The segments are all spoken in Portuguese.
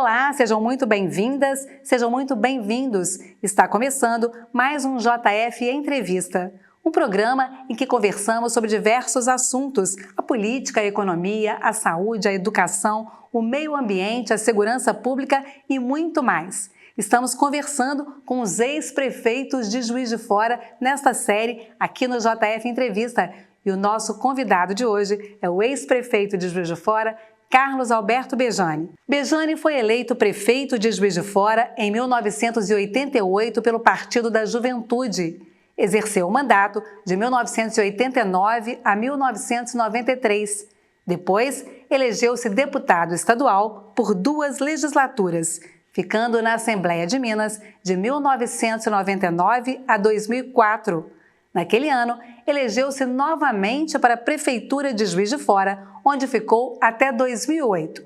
Olá, sejam muito bem-vindas, sejam muito bem-vindos. Está começando mais um JF Entrevista, um programa em que conversamos sobre diversos assuntos: a política, a economia, a saúde, a educação, o meio ambiente, a segurança pública e muito mais. Estamos conversando com os ex-prefeitos de Juiz de Fora nesta série aqui no JF Entrevista. E o nosso convidado de hoje é o ex-prefeito de Juiz de Fora, Carlos Alberto Bejani. Bejani foi eleito prefeito de Juiz de Fora em 1988 pelo Partido da Juventude. Exerceu o mandato de 1989 a 1993. Depois, elegeu-se deputado estadual por 2 legislaturas, ficando na Assembleia de Minas de 1999 a 2004. Naquele ano, elegeu-se novamente para a Prefeitura de Juiz de Fora, onde ficou até 2008.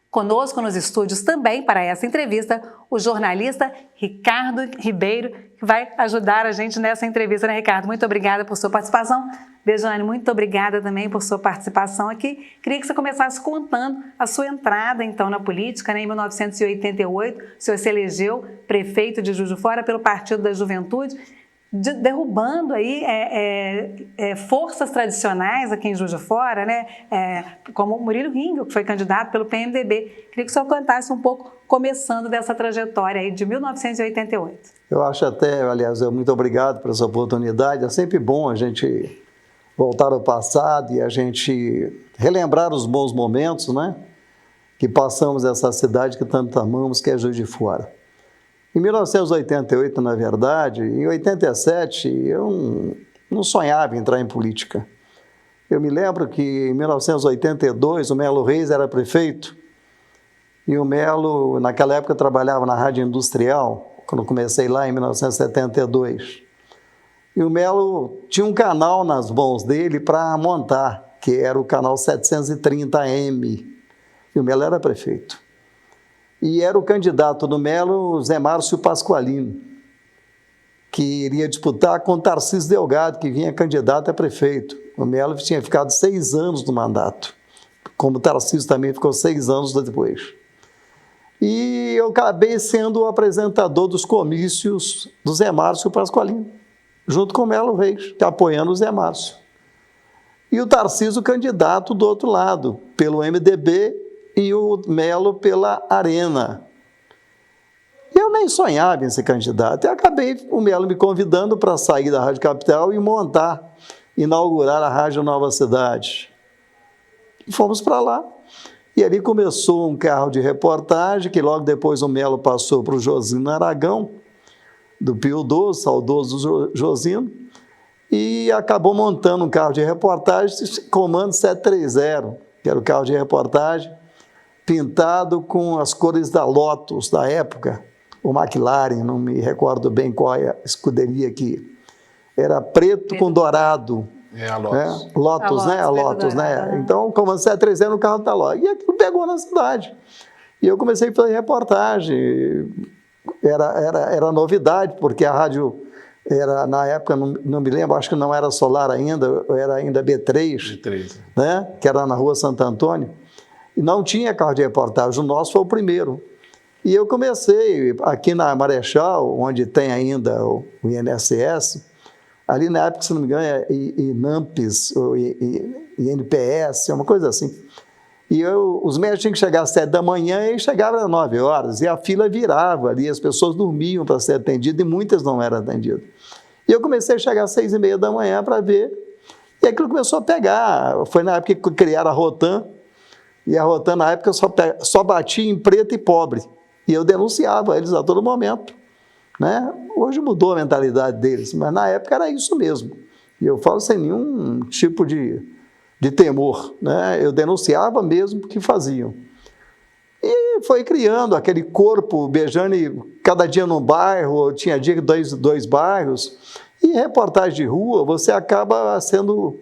Conosco nos estúdios também, para essa entrevista, o jornalista Ricardo Ribeiro, que vai ajudar a gente nessa entrevista, né, Ricardo? Muito obrigada por sua participação. Bejani, muito obrigada também por sua participação aqui. Queria que você começasse contando a sua entrada, então, na política, né? Em 1988, o senhor se elegeu prefeito de Juiz de Fora pelo Partido da Juventude, derrubando aí forças tradicionais aqui em Juiz de Fora, né? Como o Murilo Ringel, que foi candidato pelo PMDB. Queria que o senhor contasse um pouco, começando dessa trajetória aí de 1988. Eu acho até, aliás, muito obrigado por essa oportunidade. É sempre bom a gente voltar ao passado e a gente relembrar os bons momentos, né? Que passamos nessa cidade que tanto amamos, que é Juiz de Fora. Em 1988, na verdade, em 87, eu não sonhava em entrar em política. Eu me lembro que em 1982 o Melo Reis era prefeito e o Melo, naquela época, trabalhava na Rádio Industrial, quando comecei lá em 1972. E o Melo tinha um canal nas mãos dele para montar, que era o canal 730M. E o Melo era prefeito. E era o candidato do Melo, Zé Márcio Pasqualino, que iria disputar com Tarcísio Delgado, que vinha candidato a prefeito. O Melo tinha ficado 6 anos no mandato, como o Tarcísio também ficou 6 anos depois. E eu acabei sendo o apresentador dos comícios do Zé Márcio Pasqualino, junto com o Melo Reis, apoiando o Zé Márcio. E o Tarcísio candidato do outro lado, pelo MDB, e o Melo pela Arena. Eu nem sonhava em ser candidato. Eu acabei o Melo me convidando para sair da Rádio Capital e inaugurar a Rádio Nova Cidade. E fomos para lá. E ali começou um carro de reportagem, que logo depois o Melo passou para o Josino Aragão, do Pio 12, saudoso Josino, e acabou montando um carro de reportagem, Comando 730, que era o carro de reportagem, pintado com as cores da Lotus da época, o McLaren, não me recordo bem qual é a escuderia aqui, era preto com dourado. A Lotus. Lotus, né? A Lotus, né? Então, o Comando 730 era no carro da Lotus. E aquilo pegou na cidade. E eu comecei a fazer reportagem. Era novidade, porque a rádio era, na época, não me lembro, acho que não era Solar ainda, era ainda B3, né? Que era na Rua Santo Antônio. E não tinha carro de reportagem, o nosso foi o primeiro. E eu comecei aqui na Marechal, onde tem ainda o INSS, ali na época, se não me engano, é INAMPS, ou INPS, uma coisa assim. E os médicos tinham que chegar às 7 da manhã e chegavam às 9 horas, e a fila virava ali, as pessoas dormiam para ser atendidas e muitas não eram atendidas. E eu comecei a chegar às 6h30 da manhã para ver, e aquilo começou a pegar. Foi na época que criaram a Rotan, e a Rotan, na época, só batia em preto e pobre. E eu denunciava eles a todo momento, né? Hoje mudou a mentalidade deles, mas na época era isso mesmo. E eu falo sem nenhum tipo de temor, né? Eu denunciava mesmo o que faziam. E foi criando aquele corpo, Bejani, cada dia num bairro, tinha dia dois bairros. E reportagem de rua, você acaba sendo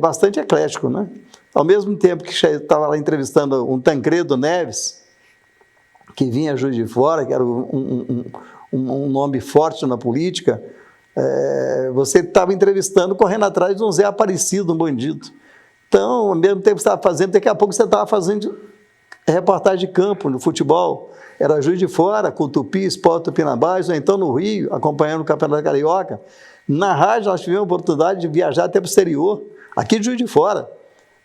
bastante eclético, né? Ao mesmo tempo que estava lá entrevistando um Tancredo Neves, que vinha Juiz de Fora, que era um nome forte na política, você estava entrevistando, correndo atrás de um Zé Aparecido, um bandido. Então, ao mesmo tempo que você estava fazendo, daqui a pouco você estava fazendo reportagem de campo, no futebol. Era Juiz de Fora, com o Tupi, Sport Tupinambás, ou então no Rio, acompanhando o Campeonato Carioca. Na rádio, nós tivemos a oportunidade de viajar até para o exterior, aqui de Juiz de Fora.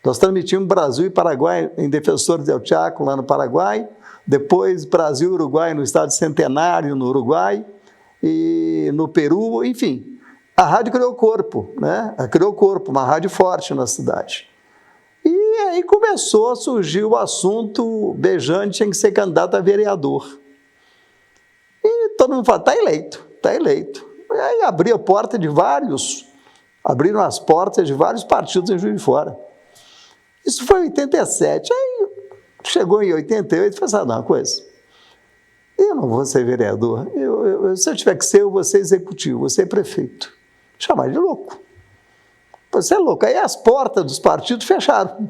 Nós transmitimos Brasil e Paraguai em Defensores del Chaco, lá no Paraguai. Depois, Brasil e Uruguai, no estado de Centenário, no Uruguai. E no Peru, enfim. A rádio criou corpo, né? Criou corpo, uma rádio forte na cidade. E aí começou a surgir o assunto: Bejane tinha que ser candidato a vereador. E todo mundo fala, está eleito, está eleito. E aí abriram as portas de vários partidos em Juiz de Fora. Isso foi em 87. Aí chegou em 88 e falou assim, não, uma coisa, eu não vou ser vereador. Se eu tiver que ser, eu vou ser executivo, vou ser prefeito. Chamar de louco. Você é louco. Aí as portas dos partidos fecharam.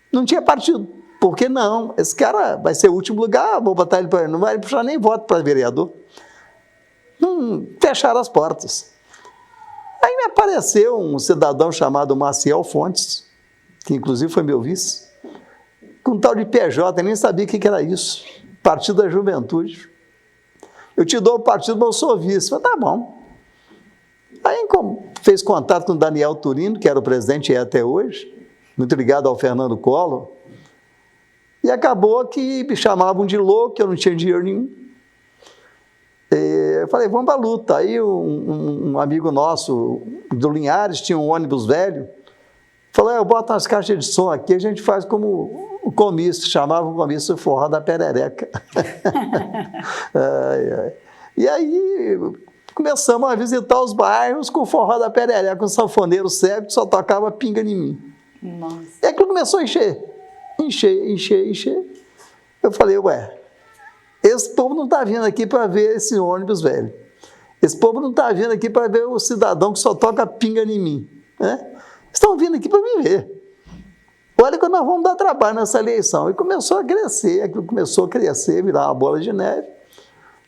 Não tinha partido. Por que não? Esse cara vai ser o último lugar, vou botar ele para... Não vai puxar nem voto para vereador. Fecharam as portas. Aí me apareceu um cidadão chamado Maciel Fontes, que inclusive foi meu vice, com um tal de PJ, eu nem sabia o que era isso. Partido da Juventude. Eu te dou o partido, mas eu sou vice. Eu falei, tá bom. Aí fez contato com o Daniel Turino, que era o presidente e é até hoje, muito ligado ao Fernando Collor, e acabou que me chamavam de louco, que eu não tinha dinheiro nenhum. Eu falei, vamos para a luta. Aí um amigo nosso, do Linhares, tinha um ônibus velho, falou, eu boto umas caixas de som aqui, a gente faz como o comício, chamava o comício Forró da Perereca. E aí começamos a visitar os bairros com o Forró da Perereca, com o sanfoneiro cego que só tocava Pinga em Mim. Nossa. E aquilo começou a encher. Eu falei, ué, esse povo não está vindo aqui para ver esse ônibus velho. Esse povo não está vindo aqui para ver o cidadão que só toca Pinga em Mim. Né? Estão vindo aqui para me ver. Olha que nós vamos dar trabalho nessa eleição. E começou a crescer, aquilo começou a crescer, virar uma bola de neve.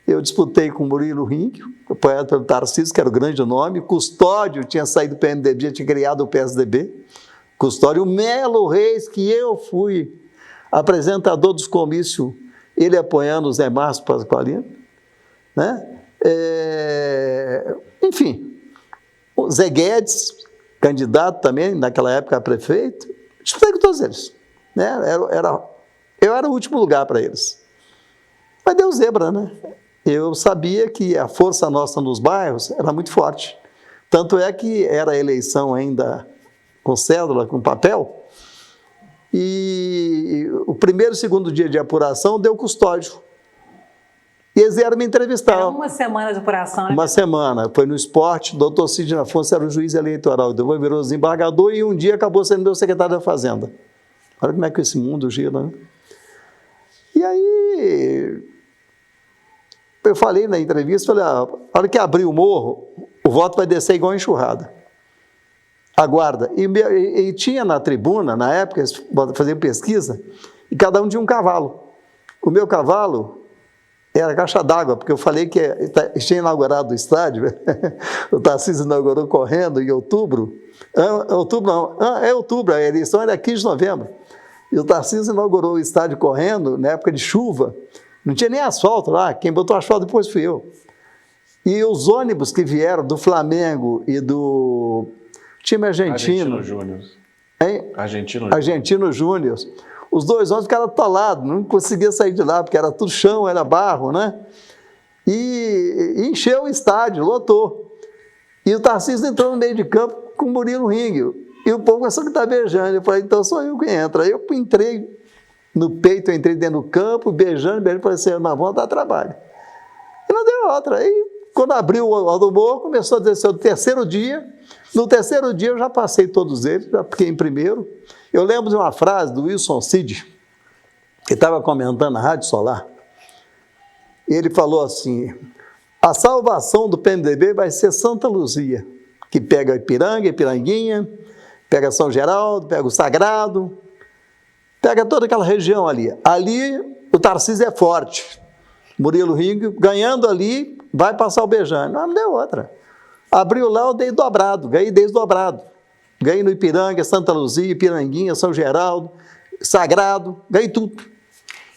Eu disputei com o Murilo Rinck, apoiado pelo Tarcísio, que era o grande nome. Custódio tinha saído do PMDB, tinha criado o PSDB. Custódio, o Melo Reis, que eu fui apresentador dos comícios, ele apoiando o Zé Márcio Pasqualino. Né? Enfim, o Zé Guedes, candidato também, naquela época a prefeito, disputei com todos eles. Né? Eu era o último lugar para eles. Mas deu zebra, né? Eu sabia que a força nossa nos bairros era muito forte. Tanto é que era a eleição ainda com cédula, com papel, e o primeiro e segundo dia de apuração deu Custódio. E eles vieram me entrevistar. Era uma semana de apuração, né? Uma semana. Foi no esporte, o doutor Sidney Afonso era o juiz eleitoral, depois virou desembargador e um dia acabou sendo meu secretário da Fazenda. Olha como é que esse mundo gira, né? E aí... eu falei na entrevista, falei, a hora que abrir o morro, o voto vai descer igual enxurrada. Aguarda. E tinha na tribuna, na época, eles faziam pesquisa, e cada um tinha um cavalo. O meu cavalo era caixa d'água, porque eu falei que tinha inaugurado o estádio, o Tarcísio inaugurou correndo em outubro. Outubro, a eleição era 15 de novembro. E o Tarcísio inaugurou o estádio correndo, na época de chuva. Não tinha nem asfalto lá, quem botou asfalto depois fui eu. E os ônibus que vieram do Flamengo e do time argentino... Argentino Júnior. Os dois ônibus ficaram atolados, não conseguia sair de lá, porque era tudo chão, era barro, né? E encheu o estádio, lotou. E o Tarcísio entrou no meio de campo com o Murilo Ringue. E o povo começou a estar beijando. Eu falei, então sou eu que entro. Aí eu entrei no peito, eu entrei dentro do campo, beijando, falei assim, nós vamos dar trabalho. E não deu outra. Aí, quando abriu o do morro, começou a dizer, no terceiro dia eu já passei todos eles, já fiquei em primeiro. Eu lembro de uma frase do Wilson Cid, que estava comentando na Rádio Solar. Ele falou assim, a salvação do PMDB vai ser Santa Luzia, que pega Ipiranga, Ipiranguinha, pega São Geraldo, pega o Sagrado, pega toda aquela região ali. Ali o Tarcísio é forte. Murilo Ringue, ganhando ali, vai passar o Bejane. Não deu outra. Abriu lá, eu dei dobrado, ganhei desdobrado. Ganhei no Ipiranga, Santa Luzia, Ipiranguinha, São Geraldo, Sagrado, ganhei tudo.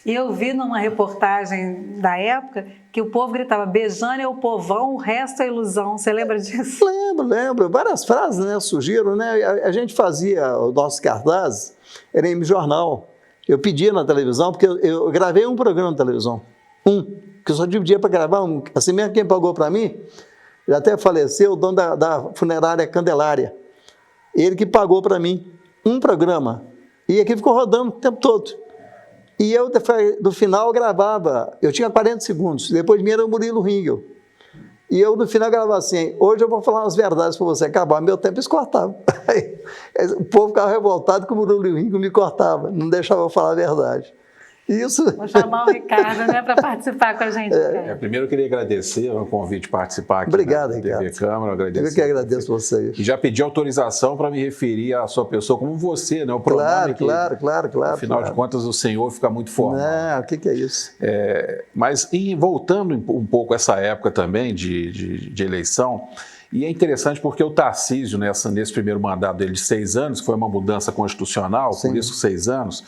E eu vi numa reportagem da época que o povo gritava: Bejane é o povão, o resto é ilusão. Você lembra disso? Lembro. Várias frases, né, surgiram, né? A gente fazia o nosso cartaz, era em jornal. Eu pedia na televisão, porque eu gravei um programa na televisão. Que eu só tive dia para gravar um. Assim mesmo, quem pagou para mim, já até faleceu, o dono da funerária Candelária. Ele que pagou para mim um programa. E aqui ficou rodando o tempo todo. E eu, no final, gravava. Eu tinha 40 segundos. Depois de mim era o Murilo Ringel. E eu, no final, gravava assim: hoje eu vou falar umas verdades para você acabar. Meu tempo eles cortavam. Aí, o povo ficava revoltado que o Murilo Ringel me cortava. Não deixava eu falar a verdade. Isso. Vou chamar o Ricardo, né, para participar com a gente. Primeiro eu queria agradecer o convite de participar aqui. Obrigado, na TV Ricardo. Câmara. Eu que agradeço você. E já pedi autorização para me referir à sua pessoa como você, né? O pronome Claro. Afinal de contas, o senhor fica muito formal. Não, o que é isso? Mas voltando um pouco a essa época também de eleição, e é interessante porque o Tarcísio, nesse primeiro mandato dele de 6 anos, que foi uma mudança constitucional, Sim. por isso 6 anos,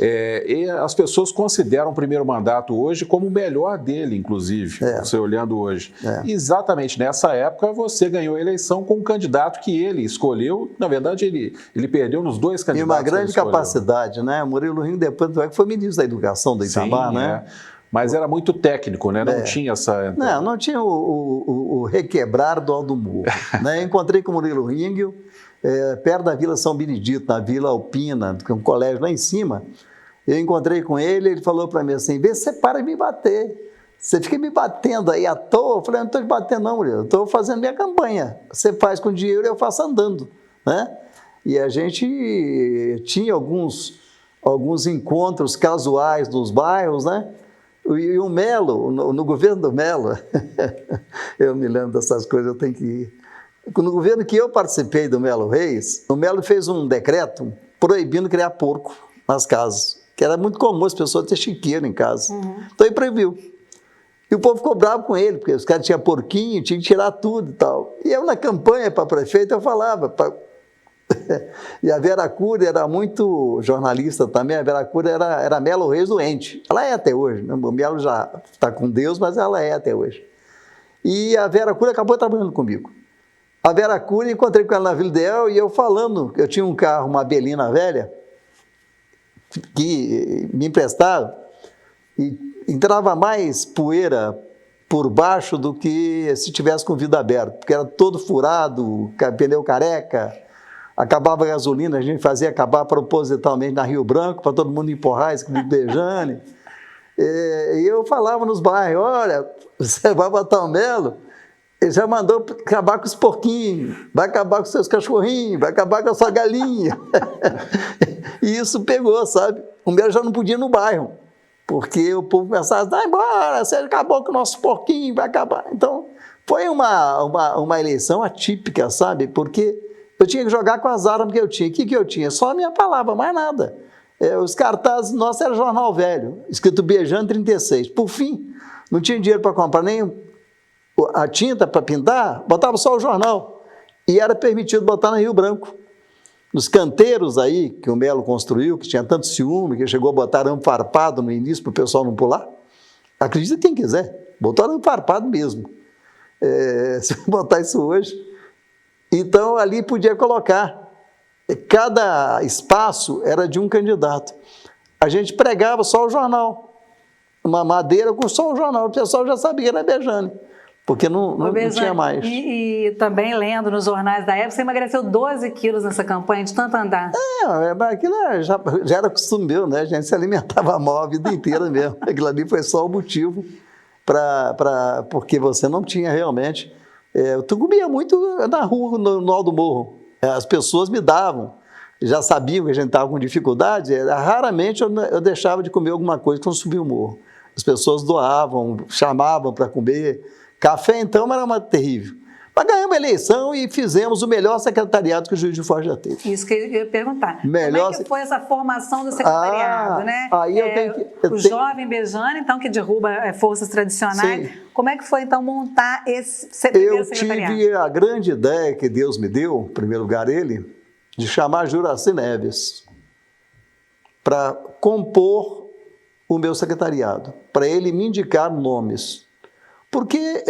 e as pessoas consideram o primeiro mandato hoje como o melhor dele, inclusive, você olhando hoje. E exatamente nessa época você ganhou a eleição com um candidato que ele escolheu, na verdade ele perdeu nos 2 candidatos. E uma grande capacidade, né? Murilo Ringel depois foi ministro da Educação do Itamar, né? Mas era muito técnico, né? Não tinha essa... Não tinha o requebrar do Aldo Moro. Né? Eu encontrei com o Murilo Ringel, perto da Vila São Benedito, na Vila Alpina, que é um colégio lá em cima. Eu encontrei com ele falou para mim assim: vê se você para de me bater. Você fica me batendo aí à toa. Eu falei: não estou te batendo não, Murilo. Eu estou fazendo minha campanha. Você faz com dinheiro e eu faço andando. Né? E a gente tinha alguns encontros casuais nos bairros, né? E o Melo, no governo do Melo, eu me lembro dessas coisas, eu tenho que ir. No governo que eu participei do Melo Reis, o Melo fez um decreto proibindo criar porco nas casas, que era muito comum as pessoas ter chiqueiro em casa. Então ele proibiu. E o povo ficou bravo com ele, porque os caras tinham porquinho, tinham que tirar tudo e tal. E eu, na campanha para prefeito, eu falava... E a Vera Cury era muito jornalista também. A Vera Cury era Melo Reis doente. Ela é até hoje, né? O Melo já está com Deus, mas ela é até hoje. E a Vera Cury acabou trabalhando comigo. A Vera Cury, encontrei com ela na Vila Ideal e eu falando, eu tinha um carro, uma Belina velha, que me emprestaram, e entrava mais poeira por baixo do que se tivesse com o vidro aberto, porque era todo furado, pneu careca. Acabava a gasolina, a gente fazia acabar propositalmente na Rio Branco, para todo mundo empurrar, escrito Bejane. E eu falava nos bairros: olha, você vai botar o Melo, ele já mandou acabar com os porquinhos, vai acabar com os seus cachorrinhos, vai acabar com a sua galinha. E isso pegou, sabe? O Melo já não podia ir no bairro, porque o povo começava a dizer: vai embora, você acabou com o nosso porquinho, vai acabar. Então, foi uma eleição atípica, sabe? Porque eu tinha que jogar com as armas que eu tinha. O que eu tinha? Só a minha palavra, mais nada. Os cartazes nossos eram jornal velho, escrito Bejane 36. Por fim, não tinha dinheiro para comprar nem a tinta para pintar, botava só o jornal. E era permitido botar no Rio Branco. Nos canteiros aí, que o Melo construiu, que tinha tanto ciúme, que chegou a botar arame farpado no início para o pessoal não pular. Acredita quem quiser, botou arame farpado mesmo. Se botar isso hoje... Então, ali podia colocar. Cada espaço era de um candidato. A gente pregava só o jornal. Uma madeira com só o jornal. O pessoal já sabia que era Bejane, porque não tinha mais. E também, lendo nos jornais da época, você emagreceu 12 quilos nessa campanha, de tanto andar. Aquilo já era costume meu, né? A gente se alimentava mal a vida inteira mesmo. Aquilo ali foi só o motivo porque você não tinha realmente... Eu comia muito na rua, no Aldo Moro. As pessoas me davam, já sabiam que a gente estava com dificuldade. Raramente eu deixava de comer alguma coisa quando subia o morro. As pessoas doavam, chamavam para comer. Café, então, era uma terrível. Mas ganhamos a eleição e fizemos o melhor secretariado que o Juiz de Fora já teve. Isso que eu ia perguntar. Melhor... Como é que foi essa formação do secretariado, né? Aí eu tenho que... Jovem Bejane, então, que derruba forças tradicionais. Sim. Como é que foi, então, montar esse primeiro secretariado? Eu tive a grande ideia que Deus me deu, em primeiro lugar ele, de chamar Juraci Neves para compor o meu secretariado, para ele me indicar nomes. Porque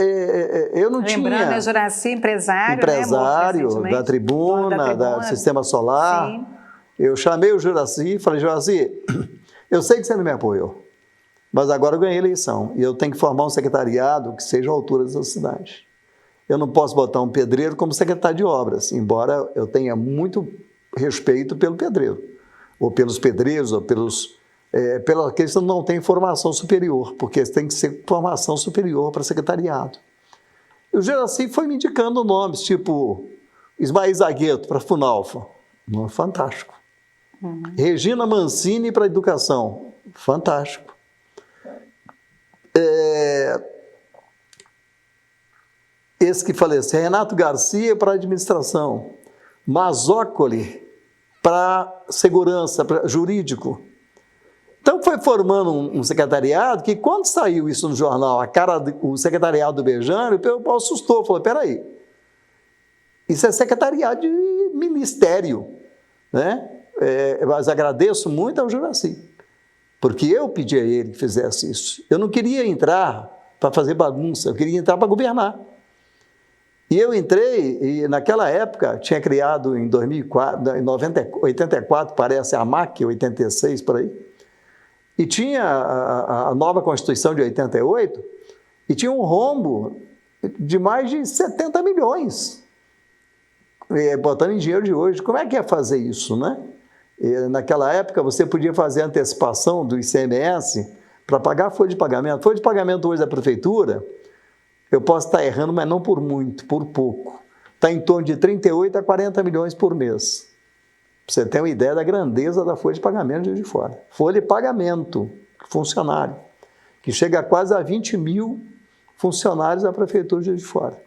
eu não tinha... Lembrando, é Juracy, empresário, né, da Tribuna, da Sistema Solar. Sim. Eu chamei o Juracy e falei, Juracy, eu sei que você não me apoiou, mas agora eu ganhei a eleição e eu tenho que formar um secretariado que seja à altura dessa cidade. Eu não posso botar um pedreiro como secretário de obras, embora eu tenha muito respeito pelo pedreiro, ou pelos pedreiros, ou pela questão não tem formação superior, porque tem que ser formação superior para secretariado. E o Juracy foi me indicando nomes, tipo Ismael Zagueto para Funalfa, fantástico. Regina Mancini para educação, fantástico. Esse que faleceu, Renato Garcia para administração, Mazzocoli para segurança, para jurídico. Então foi formando um secretariado que quando saiu isso no jornal, o secretariado do Bejane, o pessoal assustou, falou, peraí, isso é secretariado de ministério, né? Mas agradeço muito ao Juracy, porque eu pedi a ele que fizesse isso. Eu não queria entrar para fazer bagunça, eu queria entrar para governar. E eu entrei, e naquela época, tinha criado em 2004, em 84, parece, a MAC, 86, por aí, e tinha a nova Constituição de 88, e tinha um rombo de mais de 70 milhões, botando em dinheiro de hoje. Como é que ia fazer isso, né? E naquela época, você podia fazer antecipação do ICMS para pagar a folha de pagamento. A folha de pagamento hoje da prefeitura, eu posso estar errando, mas não por muito, por pouco. Está em torno de 38 a 40 milhões por mês. Pra você ter uma ideia da grandeza da folha de pagamento de Juiz de Fora. Folha de pagamento, funcionário, que chega a quase a 20 mil funcionários da Prefeitura de Juiz de Fora.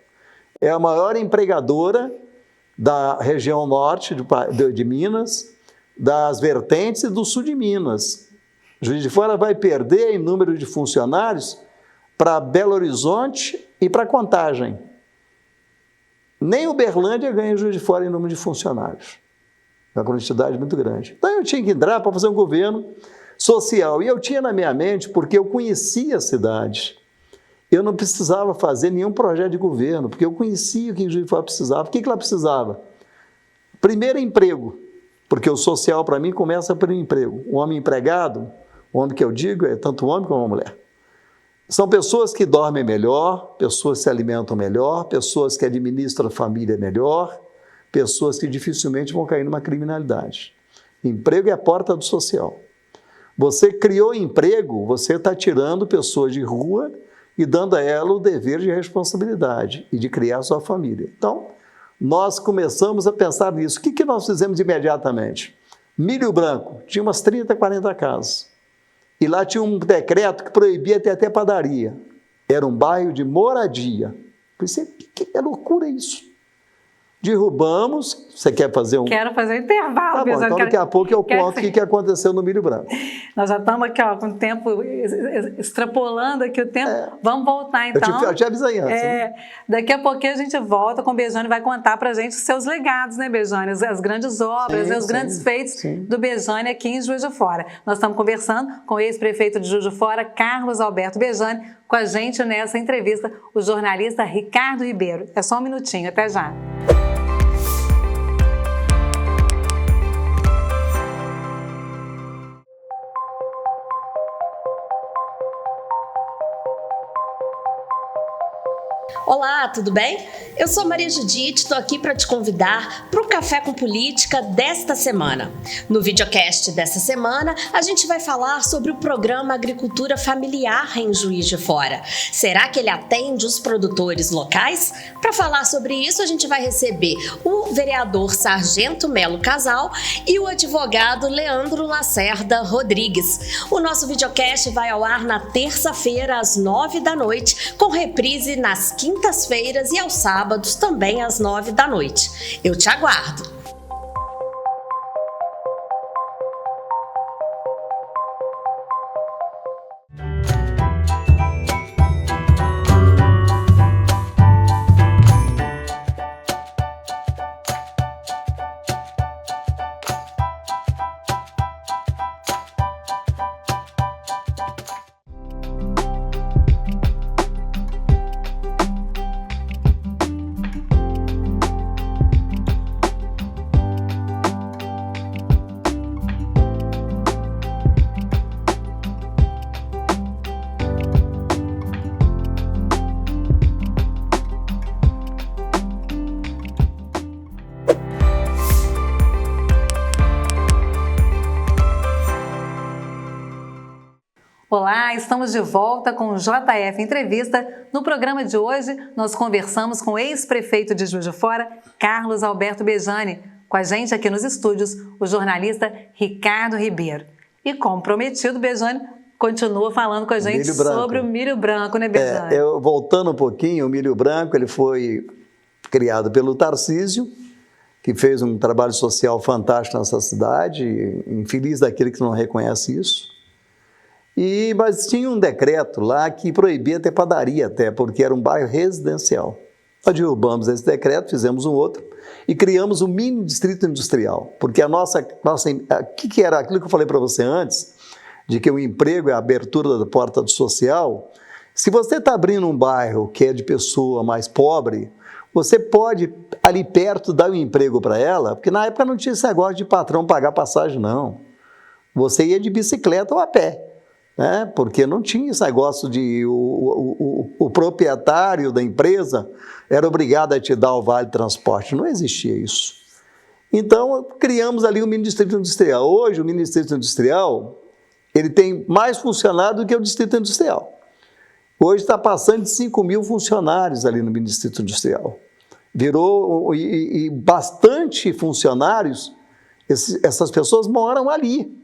É a maior empregadora da região norte de Minas, das vertentes e do sul de Minas. Juiz de Fora vai perder em número de funcionários para Belo Horizonte e para Contagem. Nem Uberlândia ganha Juiz de Fora em número de funcionários. É uma quantidade muito grande. Então eu tinha que entrar para fazer um governo social. E eu tinha na minha mente, porque eu conhecia a cidade. Eu não precisava fazer nenhum projeto de governo, porque eu conhecia o que Juiz de Fora precisava. O que ela precisava? Primeiro, emprego, porque o social, para mim, começa pelo emprego. Um homem empregado, o homem que eu digo é tanto um homem como uma mulher. São pessoas que dormem melhor, pessoas que se alimentam melhor, pessoas que administram a família melhor, pessoas que dificilmente vão cair numa criminalidade. Emprego é a porta do social. Você criou emprego, você está tirando pessoas de rua e dando a ela o dever de responsabilidade e de criar sua família. Então, nós começamos a pensar nisso. O que nós fizemos imediatamente? Milho Branco, tinha umas 30, 40 casas. E lá tinha um decreto que proibia ter até padaria. Era um bairro de moradia. Pensei, que loucura isso? Derrubamos, você quer fazer um... Quero fazer um intervalo. Tá bom, então daqui a pouco eu conto o que aconteceu no Milho Branco. Nós já estamos aqui com o tempo, extrapolando aqui o tempo. Vamos voltar então. Eu te avisei antes. Né? Daqui a pouquinho a gente volta com o Bejane, vai contar para a gente os seus legados, né, Bejane? As grandes obras, os grandes feitos do Bejane aqui em Juiz de Fora. Nós estamos conversando com o ex-prefeito de Juiz de Fora, Carlos Alberto Bejane, com a gente nessa entrevista, o jornalista Ricardo Ribeiro. É só um minutinho, até já. Olá, tudo bem? Eu sou Maria Judite, estou aqui para te convidar para o Café com Política desta semana. No videocast desta semana, a gente vai falar sobre o programa Agricultura Familiar em Juiz de Fora. Será que ele atende os produtores locais? Para falar sobre isso, a gente vai receber o vereador Sargento Melo Casal e o advogado Leandro Lacerda Rodrigues. O nosso videocast vai ao ar na terça-feira, às 9 da noite, com reprise nas quintas-feiras e aos sábados também às 9 da noite. Eu te aguardo! Olá, estamos de volta com o JF Entrevista. No programa de hoje, nós conversamos com o ex-prefeito de Juiz de Fora, Carlos Alberto Bejani. Com a gente aqui nos estúdios, o jornalista Ricardo Ribeiro. E como prometido, Bejani continua falando com a gente sobre o milho branco, né, Bejani? Voltando um pouquinho, o milho branco ele foi criado pelo Tarcísio, que fez um trabalho social fantástico nessa cidade, infeliz daquele que não reconhece isso. Mas tinha um decreto lá que proibia ter padaria até, porque era um bairro residencial. Nós derrubamos esse decreto, fizemos um outro e criamos um mini distrito industrial, porque que era aquilo que eu falei para você antes, de que o emprego é a abertura da porta do social. Se você está abrindo um bairro que é de pessoa mais pobre, você pode, ali perto, dar um emprego para ela, porque na época não tinha esse negócio de patrão pagar passagem, não. Você ia de bicicleta ou a pé. Porque não tinha esse negócio de o proprietário da empresa era obrigado a te dar o vale transporte, não existia isso. Então, criamos ali o mini distrito industrial. Hoje, o mini distrito industrial, ele tem mais funcionários do que o distrito industrial. Hoje está passando de 5 mil funcionários ali no mini distrito industrial. Virou, e bastante funcionários, essas pessoas moram ali.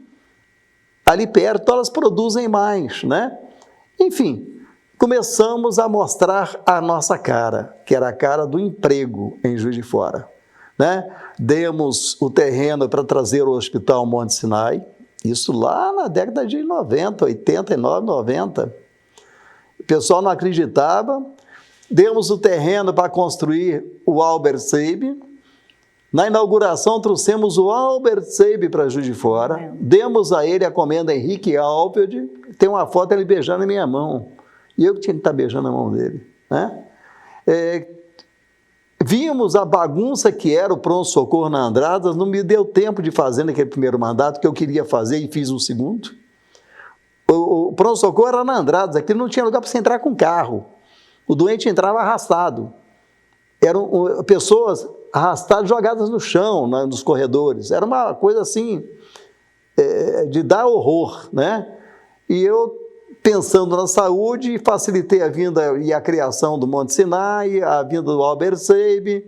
Ali perto elas produzem mais, né? Enfim, começamos a mostrar a nossa cara, que era a cara do emprego em Juiz de Fora, né? Demos o terreno para trazer o Hospital Monte Sinai, isso lá na década de 90, 89, 90. O pessoal não acreditava. Demos o terreno para construir o Albert Seib. Na inauguração, trouxemos o Albert Seib para Juiz de Fora, demos a ele a comenda Henrique Alpeld, tem uma foto ele beijando a minha mão, e eu que tinha que estar beijando a mão dele, né? Vimos a bagunça que era o pronto-socorro na Andradas, não me deu tempo de fazer naquele primeiro mandato, que eu queria fazer e fiz um segundo. O pronto-socorro era na Andradas, aqui não tinha lugar para você entrar com carro, o doente entrava arrastado, eram pessoas arrastadas, jogadas no chão, nos corredores. Era uma coisa assim, de dar horror, né? E eu, pensando na saúde, facilitei a vinda e a criação do Monte Sinai, a vinda do Albert Seib,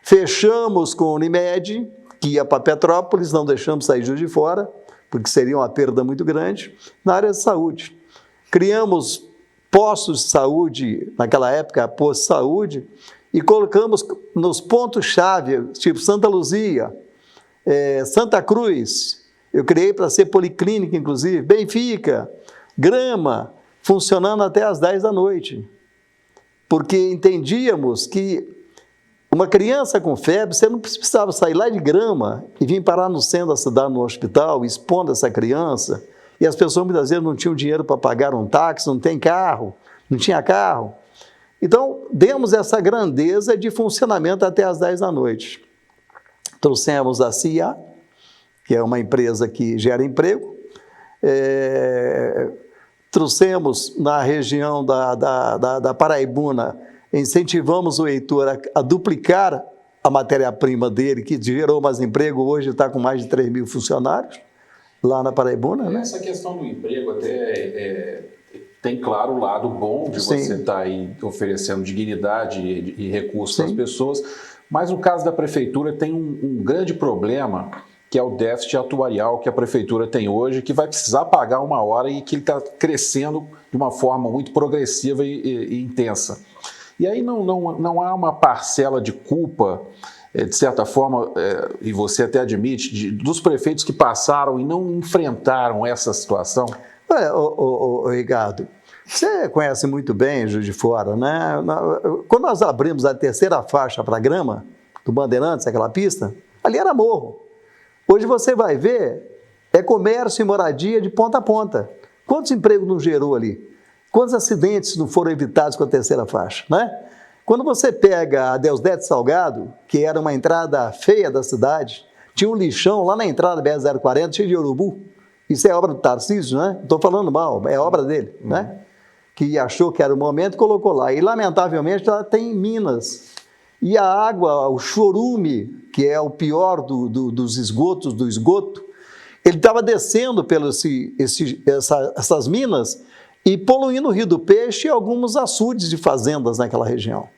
fechamos com o Unimed, que ia para Petrópolis, não deixamos sair de Juiz de Fora, porque seria uma perda muito grande, na área de saúde. Criamos postos de saúde, naquela época, posto de saúde, e colocamos nos pontos-chave, tipo Santa Luzia, Santa Cruz, eu criei para ser policlínica, inclusive, Benfica, Grama, funcionando até às 10 da noite. Porque entendíamos que uma criança com febre, você não precisava sair lá de Grama e vir parar no centro da cidade, no hospital, expondo essa criança, e as pessoas muitas vezes não tinham dinheiro para pagar um táxi, não tinha carro. Então, demos essa grandeza de funcionamento até às 10 da noite. Trouxemos a CIA, que é uma empresa que gera emprego. Trouxemos na região da Paraibuna, incentivamos o Heitor a duplicar a matéria-prima dele, que gerou mais emprego, hoje está com mais de 3 mil funcionários, lá na Paraibuna. Né? Essa questão do emprego até tem, claro, o lado bom de você estar aí oferecendo dignidade e recursos às pessoas, mas no caso da prefeitura tem um grande problema, que é o déficit atuarial que a prefeitura tem hoje, que vai precisar pagar uma hora e que ele está crescendo de uma forma muito progressiva e intensa. E aí não há uma parcela de culpa, de certa forma, e você até admite, dos prefeitos que passaram e não enfrentaram essa situação? Ricardo, você conhece muito bem Juiz de Fora, né? Quando nós abrimos a terceira faixa para a Grama, do Bandeirantes, aquela pista, ali era morro. Hoje você vai ver, é comércio e moradia de ponta a ponta. Quantos empregos não gerou ali? Quantos acidentes não foram evitados com a terceira faixa, né? Quando você pega a Deusdete Salgado, que era uma entrada feia da cidade, tinha um lixão lá na entrada da BR-040, cheio de urubu. Isso é obra do Tarcísio, né? Não estou falando mal, é obra dele, né? Que achou que era o momento e colocou lá. E, lamentavelmente, ela tem minas. E a água, o chorume, que é o pior dos esgotos, do esgoto, ele estava descendo pelas essas minas e poluindo o Rio do Peixe e alguns açudes de fazendas naquela região.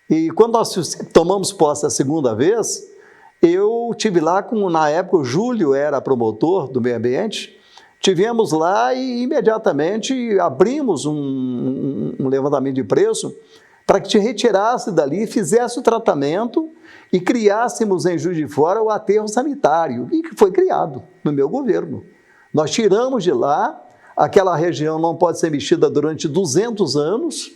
E quando nós tomamos posse a segunda vez, eu tive lá, na época o Júlio era promotor do meio ambiente, tivemos lá e imediatamente abrimos um levantamento de preço para que te retirasse dali, fizesse o tratamento e criássemos em Juiz de Fora o aterro sanitário, e que foi criado no meu governo. Nós tiramos de lá, aquela região não pode ser mexida durante 200 anos,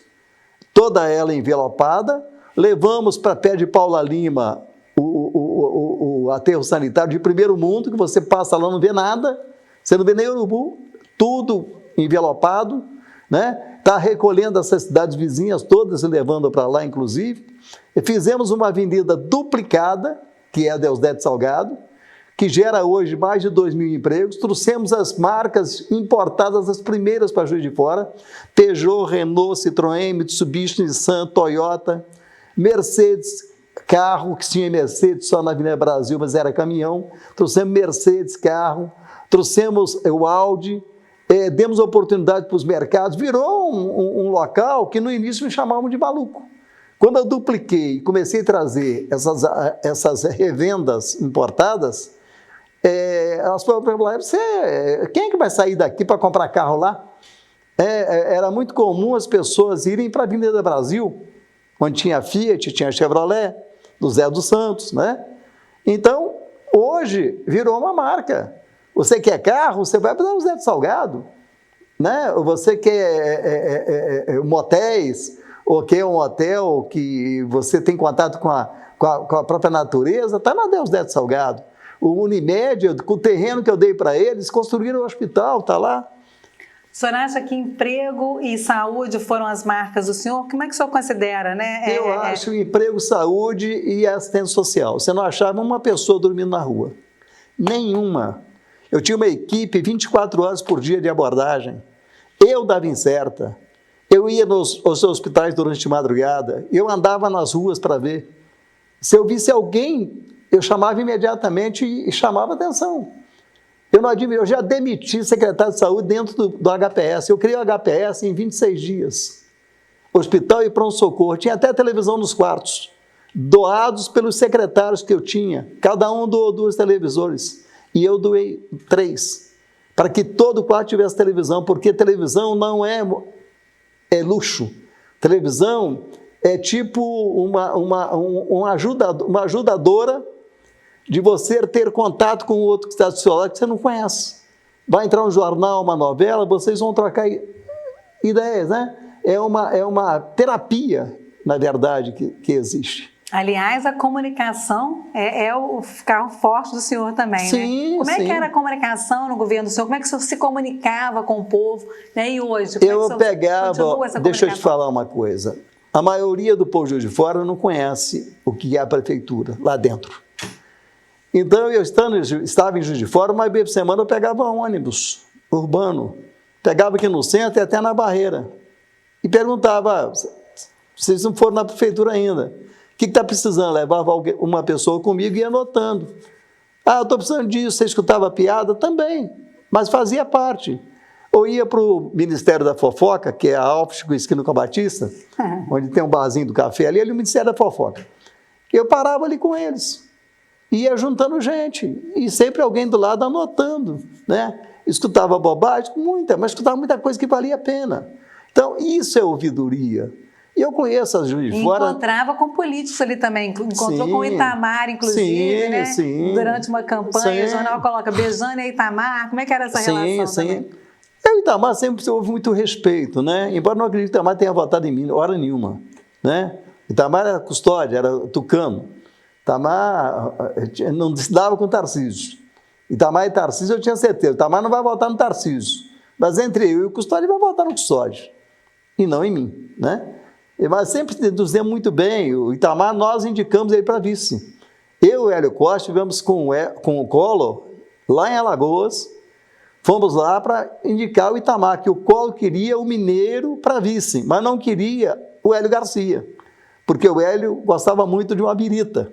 toda ela envelopada, levamos para pé de Paula Lima o aterro sanitário de primeiro mundo, que você passa lá, não vê nada, você não vê nem urubu, tudo envelopado, né? Está recolhendo essas cidades vizinhas todas e levando para lá, inclusive. E fizemos uma avenida duplicada, que é a Deusdedito Salgado, que gera hoje mais de 2.000 empregos. Trouxemos as marcas importadas, as primeiras para Juiz de Fora, Peugeot, Renault, Citroën, Mitsubishi, Nissan, Toyota, Mercedes, carro, que tinha Mercedes só na Avenida Brasil, mas era caminhão. Trouxemos Mercedes, carro, trouxemos o Audi, demos oportunidade para os mercados, virou um local que no início me chamavam de maluco. Quando eu dupliquei e comecei a trazer essas revendas importadas, elas falaram, quem é que vai sair daqui para comprar carro lá? Era muito comum as pessoas irem para a Avenida Brasil, onde tinha Fiat, tinha Chevrolet, do Zé dos Santos, né? Então, hoje virou uma marca. Você quer carro, você vai para o Zé do Salgado, né? Você quer motéis, ou quer um hotel que você tem contato com a própria natureza, está na Deusdedito Salgado. O Unimed, com o terreno que eu dei para eles, construíram o hospital, está lá. O senhor acha que emprego e saúde foram as marcas do senhor? Como é que o senhor considera, né? Eu acho emprego, saúde e assistência social. Você não achava uma pessoa dormindo na rua. Nenhuma. Eu tinha uma equipe 24 horas por dia de abordagem. Eu dava incerta. Eu ia nos hospitais durante a madrugada. Eu andava nas ruas para ver. Se eu visse alguém, eu chamava imediatamente e chamava atenção. Eu já demiti secretário de saúde dentro do HPS. Eu criei o HPS em 26 dias. Hospital e pronto-socorro. Tinha até televisão nos quartos. Doados pelos secretários que eu tinha. Cada um doou 2 televisores. E eu doei 3. Para que todo quarto tivesse televisão. Porque televisão não é luxo. Televisão é tipo uma ajudadora de você ter contato com o outro que está do seu lado, que você não conhece. Vai entrar um jornal, uma novela, vocês vão trocar ideias, né? É uma terapia, na verdade, que existe. Aliás, a comunicação é o carro forte do senhor também, sim, né? Como é que era a comunicação no governo do senhor? Como é que o senhor se comunicava com o povo? Né? E hoje, como é que o senhor continua essa deixa eu te falar uma coisa. A maioria do povo de Juiz de Fora não conhece o que é a prefeitura lá dentro. Então, eu estava em Juiz de Fora, uma vez por semana eu pegava um ônibus urbano, pegava aqui no centro e até na Barreira, e perguntava, vocês não foram na prefeitura ainda, o que está precisando? Levava uma pessoa comigo e ia anotando. Eu estou precisando disso, você escutava piada? Também, mas fazia parte. Ou ia para o Ministério da Fofoca, que é a Alpes com Esquina com a Batista, onde tem um barzinho do café ali o Ministério da Fofoca. Eu parava ali com eles. Ia juntando gente, e sempre alguém do lado anotando, né? Escutava bobagem, mas escutava muita coisa que valia a pena. Então, isso é ouvidoria. E eu conheço as Juiz de Fora. Encontrava com políticos ali também, encontrou com o Itamar, inclusive, né? Sim. Durante uma campanha, o jornal coloca Bejane e Itamar, como é que era essa relação também? O Itamar sempre houve muito respeito, né? Embora não acredite que o Itamar tenha votado em mim, hora nenhuma, né? Itamar era custódia, era tucano. Itamar não se dava com o Tarcísio. Itamar e Tarcísio eu tinha certeza. Itamar não vai votar no Tarcísio. Mas entre eu e o Custódio, ele vai votar no Custódio. E não em mim, né? Mas sempre nos deu muito bem. O Itamar, nós indicamos ele para vice. Eu e o Hélio Costa estivemos com o Collor, lá em Alagoas. Fomos lá para indicar o Itamar, que o Collor queria o mineiro para vice, mas não queria o Hélio Garcia. Porque o Hélio gostava muito de uma birita,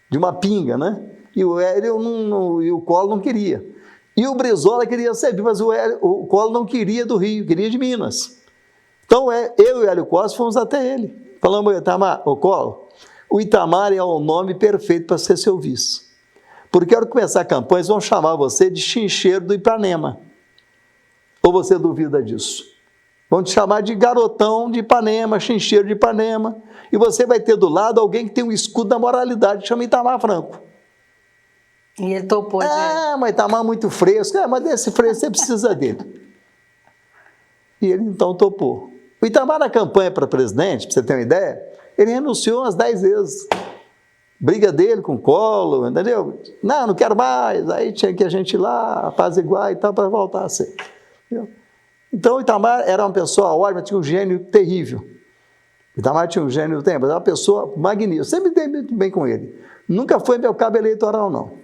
de uma pinga, né? E o Hélio e o Collor não queria. E o Brizola queria ser vice, mas o Collor não queria do Rio, queria de Minas. Então, eu e o Hélio Costa fomos até ele. Falamos, Itamar, ô Collor, o Itamar é o nome perfeito para ser seu vice. Porque a hora que começar a campanha, eles vão chamar você de chincheiro do Ipanema. Ou você duvida disso? Vão te chamar de garotão de Ipanema, chincheiro de Ipanema. E você vai ter do lado alguém que tem um escudo da moralidade, que chama Itamar Franco. E ele topou de... Mas Itamar é muito fresco. Mas desse fresco você precisa dele. E ele então topou. O Itamar na campanha para presidente, para você ter uma ideia, ele renunciou umas 10 vezes. Briga dele com o Collor, entendeu? Não quero mais. Aí tinha que a gente ir lá, apaziguar e tal, para voltar a ser. Entendeu? Então o Itamar era uma pessoa ótima, tinha um gênio terrível. O Itamar tinha um gênio terrível, mas era uma pessoa magnífica. Eu sempre dei muito bem com ele. Nunca foi meu cabo eleitoral, não.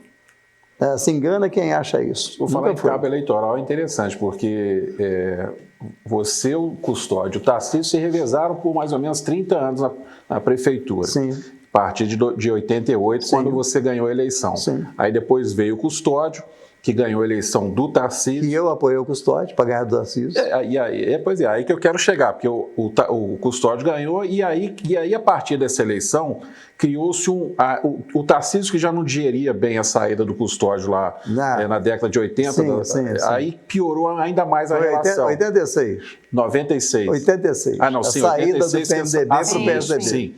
Se engana quem acha isso. Vou falar em cabo eleitoral é interessante, porque você, o Custódio, o Tarcísio se revezaram por mais ou menos 30 anos na prefeitura. Sim. A partir de 88, Sim. quando você ganhou a eleição. Sim. Aí depois veio o Custódio, que ganhou a eleição do Tarcísio. E eu apoiei o Custódio para ganhar do Tarcísio. Aí que eu quero chegar, porque o Custódio ganhou, e aí a partir dessa eleição, criou-se o Tarcísio, que já não digeria bem a saída do Custódio lá na década de 80, sim. Aí piorou ainda mais a relação. 86. 96. 86. Ah, não, sim, a saída 86, do PMDB para o PSDB. Sim.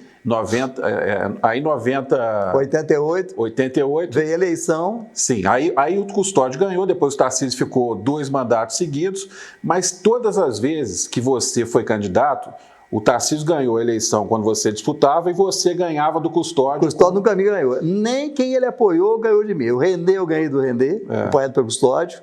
88 veio a eleição. Sim, aí o Custódio ganhou, depois o Tarcísio ficou 2 mandatos seguidos, mas todas as vezes que você foi candidato, o Tarcísio ganhou a eleição quando você disputava e você ganhava do Custódio. O Custódio nunca me ganhou. Nem quem ele apoiou ganhou de mim. O Rendê eu ganhei do Rendê, apoiado pelo Custódio.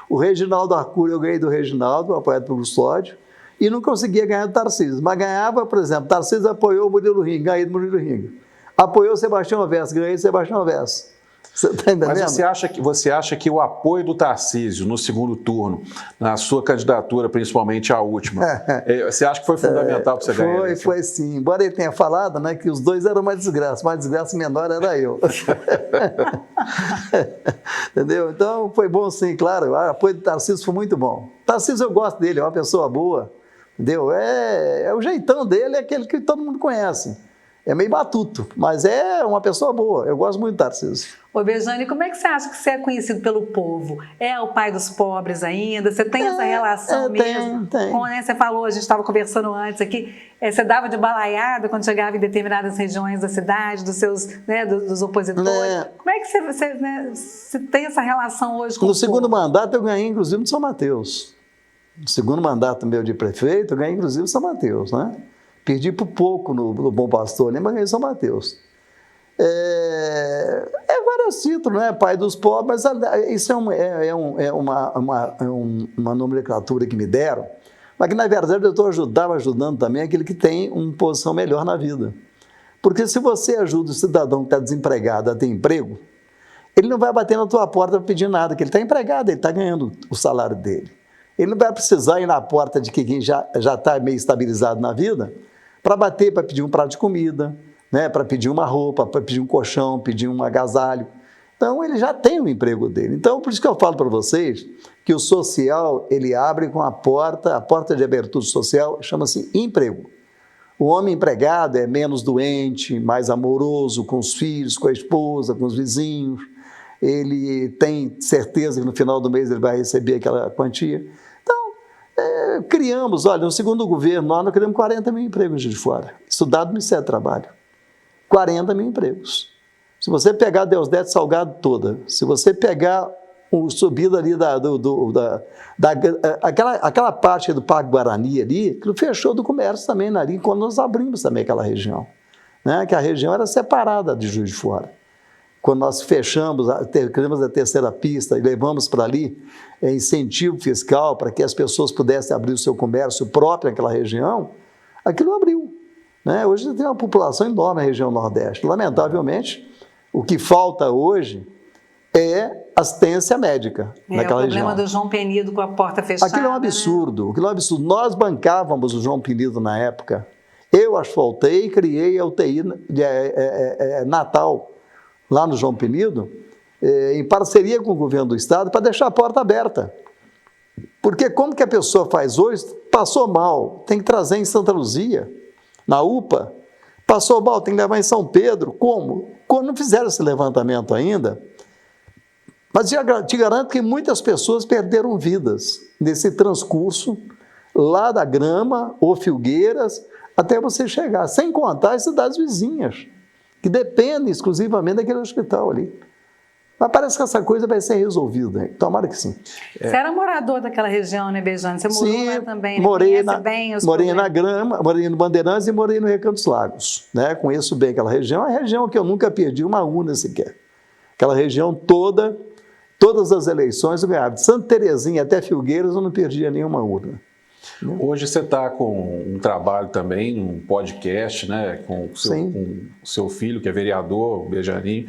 O Reginaldo Arcuri eu ganhei do Reginaldo, apoiado pelo Custódio. E não conseguia ganhar do Tarcísio. Mas ganhava, por exemplo, Tarcísio apoiou o Murilo Ring, ganhei do Murilo Ring. Apoiou o Sebastião Alves, ganhei do Sebastião Alves. Você está entendendo? Mas você acha que o apoio do Tarcísio no segundo turno, na sua candidatura, principalmente a última, você acha que foi fundamental para você ganhar? Foi sim. Embora ele tenha falado, né, que os dois eram uma desgraça menor era eu. Entendeu? Então foi bom sim, claro. O apoio do Tarcísio foi muito bom. Tarcísio eu gosto dele, é uma pessoa boa. Entendeu? O jeitão dele é aquele que todo mundo conhece. É meio batuto, mas é uma pessoa boa. Eu gosto muito do Tarcísio. Ô, Bejane, como é que você acha que você é conhecido pelo povo? É o pai dos pobres ainda? Você tem essa relação mesmo? Tem. Como você falou, a gente estava conversando antes aqui, você dava de balaiada quando chegava em determinadas regiões da cidade, dos seus, né, dos opositores. Como é que você tem essa relação hoje com o povo? No segundo mandato eu ganhei, inclusive, no São Mateus. No segundo mandato meu de prefeito, eu ganhei, inclusive, no São Mateus, né? Perdi por pouco no Bom Pastor, mas ganhei em São Mateus. Vários títulos, né? Pai dos pobres, mas isso é uma nomenclatura que me deram, mas que, na verdade, eu estou ajudando também aquele que tem uma posição melhor na vida. Porque se você ajuda o cidadão que está desempregado a ter emprego, ele não vai bater na tua porta para pedir nada, porque ele está empregado, ele está ganhando o salário dele. Ele não vai precisar ir na porta de quem já está meio estabilizado na vida para bater, para pedir um prato de comida, né, para pedir uma roupa, para pedir um colchão, pedir um agasalho. Então, ele já tem o emprego dele. Então, por isso que eu falo para vocês que o social, ele abre com a porta de abertura social chama-se emprego. O homem empregado é menos doente, mais amoroso com os filhos, com a esposa, com os vizinhos. Ele tem certeza que no final do mês ele vai receber aquela quantia. Criamos, olha, no segundo governo, nós criamos 40 mil empregos de fora. Isso dado no Ministério do Trabalho. 40 mil empregos. Se você pegar a Deusdete Salgado toda, se você pegar o subido ali aquela parte do Parque Guarani ali, aquilo fechou do comércio também ali, quando nós abrimos também aquela região. Né? Que a região era separada de Juiz de Fora. Quando nós criamos a terceira pista e levamos para ali incentivo fiscal para que as pessoas pudessem abrir o seu comércio próprio naquela região, aquilo abriu. Né? Hoje tem uma população enorme na região Nordeste. Lamentavelmente, o que falta hoje é assistência médica naquela região. O problema do João Penido com a porta fechada. Aquilo é um absurdo. Né? Aquilo é um absurdo. Nós bancávamos o João Penido na época. Eu asfaltei e criei a UTI Natal, lá no João Penido, em parceria com o governo do Estado, para deixar a porta aberta. Porque como que a pessoa faz hoje? Passou mal, tem que trazer em Santa Luzia, na UPA. Passou mal, tem que levar em São Pedro. Como? Quando não fizeram esse levantamento ainda, mas te garanto que muitas pessoas perderam vidas nesse transcurso lá da Grama ou Filgueiras até você chegar, sem contar as cidades vizinhas, que dependem exclusivamente daquele hospital ali. Mas parece que essa coisa vai ser resolvida, hein? Tomara que sim. Você era morador daquela região, né, Bejane? Você morou lá também, né? Morei Morei na Grama, morei no Bandeirantes e morei no Recanto dos Lagos, né? Conheço bem aquela região, é uma região que eu nunca perdi uma urna sequer. Aquela região toda, todas as eleições eu ganhava. De Santa Terezinha até Filgueiras eu não perdia nenhuma urna. Hoje você está com um trabalho também, um podcast, né, com o seu filho, que é vereador, o Bejaninho,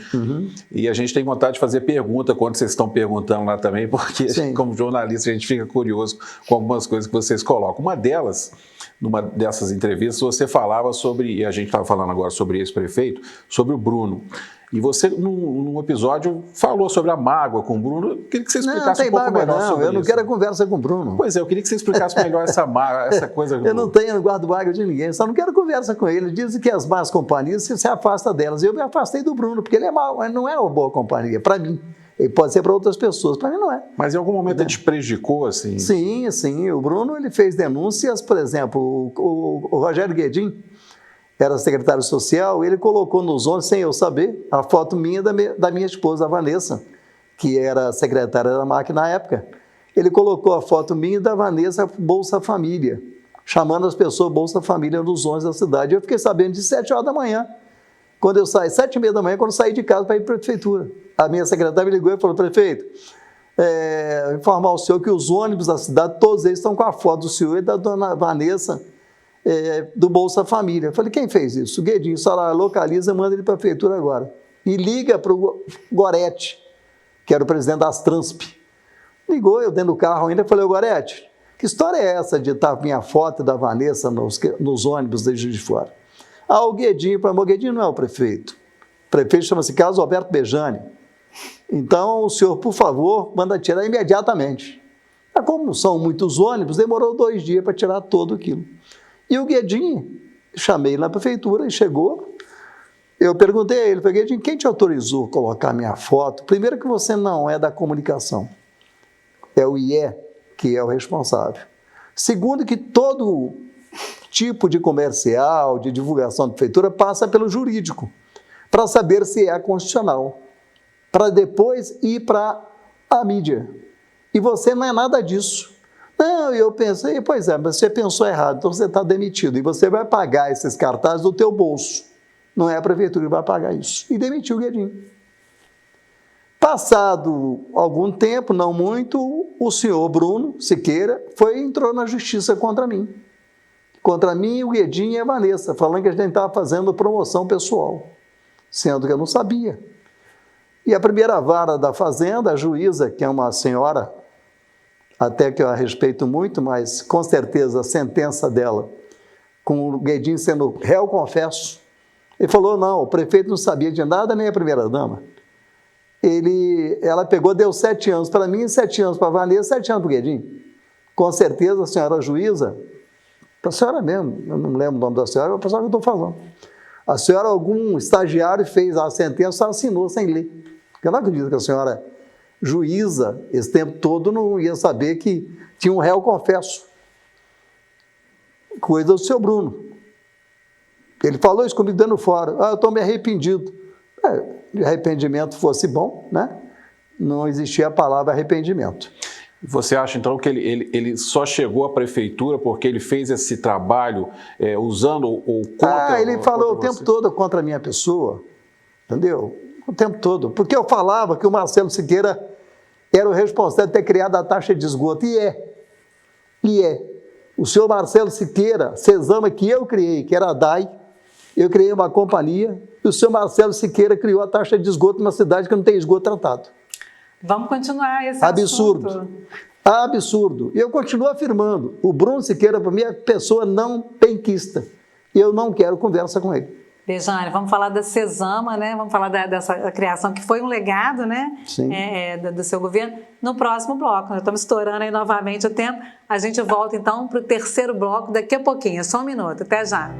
e a gente tem vontade de fazer pergunta quando vocês estão perguntando lá também, porque como jornalista a gente fica curioso com algumas coisas que vocês colocam. Uma delas, numa dessas entrevistas, você falava sobre, e a gente estava falando agora sobre esse prefeito, sobre o Bruno. E você, num episódio, falou sobre a mágoa com o Bruno. Eu queria que você explicasse um pouco melhor sobre isso. Eu não quero conversa com o Bruno. Pois é, eu queria que você explicasse melhor essa mágoa, essa coisa. Eu não guardo mágoa de ninguém, só não quero conversa com ele. Dizem que as más companhias se afasta delas. Eu me afastei do Bruno, porque ele é mau, ele não é uma boa companhia, para mim. Ele pode ser para outras pessoas, para mim não é. Mas em algum momento ele te prejudicou, assim? Sim. O Bruno ele fez denúncias, por exemplo, o Rogério Guedin, era secretário social, ele colocou nos ônibus, sem eu saber, a foto minha da minha esposa, a Vanessa, que era secretária da MAC na época. Ele colocou a foto minha e da Vanessa Bolsa Família, chamando as pessoas Bolsa Família nos ônibus da cidade. Eu fiquei sabendo de 7 horas da manhã, quando eu saí, 7h30 da manhã, quando eu saí de casa para ir para a prefeitura. A minha secretária me ligou e falou: prefeito, informar ao senhor que os ônibus da cidade, todos eles estão com a foto do senhor e da dona Vanessa, do Bolsa Família. Eu falei: quem fez isso? O Guedinho. Só lá localiza, manda ele para a prefeitura agora. E liga para o Goretti, que era o presidente das Transp. Ligou, eu dentro do carro ainda, falei: Goretti, que história é essa de estar minha foto da Vanessa nos ônibus de Juiz de Fora? O Guedinho, o Guedinho não é o prefeito. O prefeito chama-se Carlos Alberto Bejane. Então, o senhor, por favor, manda tirar imediatamente. Mas como são muitos ônibus, demorou 2 dias para tirar todo aquilo. E o Guedinho, chamei na prefeitura e chegou. Eu perguntei a ele: Guedinho, quem te autorizou a colocar minha foto? Primeiro que você não é da comunicação, é o IE que é o responsável. Segundo que todo tipo de comercial, de divulgação da prefeitura passa pelo jurídico, para saber se é constitucional, para depois ir para a mídia. E você não é nada disso. Não, eu pensei: pois é, mas você pensou errado, então você está demitido e você vai pagar esses cartazes do teu bolso. Não é a prefeitura que vai pagar isso. E demitiu o Guedinho. Passado algum tempo, não muito, o senhor Bruno Siqueira entrou na justiça contra mim. Contra mim, o Guedinho e a Vanessa, falando que a gente estava fazendo promoção pessoal, sendo que eu não sabia. E a primeira vara da Fazenda, a juíza, que é uma senhora, até que eu a respeito muito, mas com certeza a sentença dela, com o Guedinho sendo réu confesso, ele falou: não, o prefeito não sabia de nada, nem a primeira-dama. Ela pegou, deu 7 anos para mim, 7 anos para a Vanessa, 7 anos para o Guedinho. Com certeza a senhora juíza, a senhora mesmo, eu não lembro o nome da senhora, é a pessoa que eu estou falando. A senhora, algum estagiário fez a sentença, assinou sem ler. Eu não acredito que a senhora juíza, esse tempo todo, não ia saber que tinha um réu confesso. Coisa do seu Bruno. Ele falou isso comigo dando fora. Eu estou me arrependido. Se arrependimento fosse bom, né? Não existia a palavra arrependimento. Você acha, então, que ele só chegou à prefeitura porque ele fez esse trabalho usando ou contra... ele falou o tempo todo contra a minha pessoa, entendeu? O tempo todo. Porque eu falava que o Marcelo Siqueira era o responsável de ter criado a taxa de esgoto. E é. O senhor Marcelo Siqueira, Cesama, que eu criei, que era a DAI, eu criei uma companhia, e o senhor Marcelo Siqueira criou a taxa de esgoto numa cidade que não tem esgoto tratado. Vamos continuar esse absurdo. assunto. Absurdo. E eu continuo afirmando, o Bruno Siqueira, para mim, é pessoa não penquista. E eu não quero conversa com ele. Bejane, vamos falar da Cesama, né? Vamos falar dessa criação que foi um legado, né? Sim. Do seu governo. No próximo bloco, nós estamos estourando aí novamente o tempo. A gente volta então para o terceiro bloco daqui a pouquinho. É só um minuto. Até já.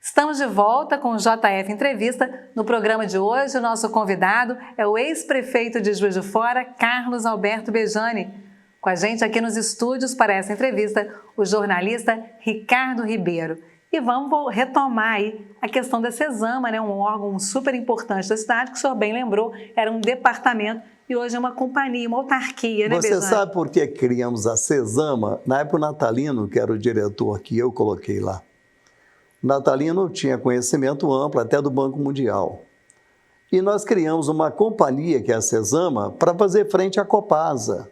Estamos de volta com o JF Entrevista. No programa de hoje, o nosso convidado é o ex-prefeito de Juiz de Fora, Carlos Alberto Bejane. Com a gente aqui nos estúdios para essa entrevista, o jornalista Ricardo Ribeiro. E vamos retomar aí a questão da Cesama, né? Um órgão super importante da cidade, que o senhor bem lembrou, era um departamento e hoje é uma companhia, uma autarquia, né, Bejane? Você sabe por que criamos a Cesama? Na época o Natalino, que era o diretor que eu coloquei lá, Natalino tinha conhecimento amplo até do Banco Mundial. E nós criamos uma companhia, que é a Cesama, para fazer frente à Copasa.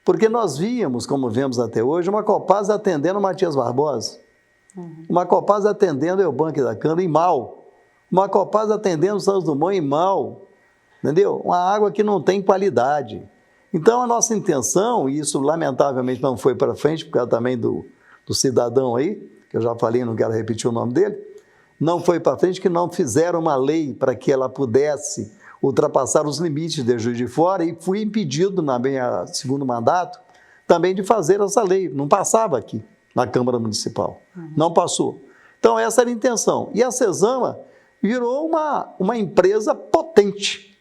Porque nós víamos, como vemos até hoje, uma Copasa atendendo Matias Barbosa, uma Copasa atendendo Eubank da Cana e mal, uma Copasa atendendo Santos Dumont e mal, entendeu? Uma água que não tem qualidade. Então a nossa intenção, e isso lamentavelmente não foi para frente, por causa também do cidadão aí, que eu já falei, não quero repetir o nome dele, não foi para frente, que não fizeram uma lei para que ela pudesse ultrapassar os limites de Juiz de Fora, e fui impedido, na minha segundo mandato, também de fazer essa lei. Não passava aqui, na Câmara Municipal. Não passou. Então, essa era a intenção. E a Cesama virou uma empresa potente,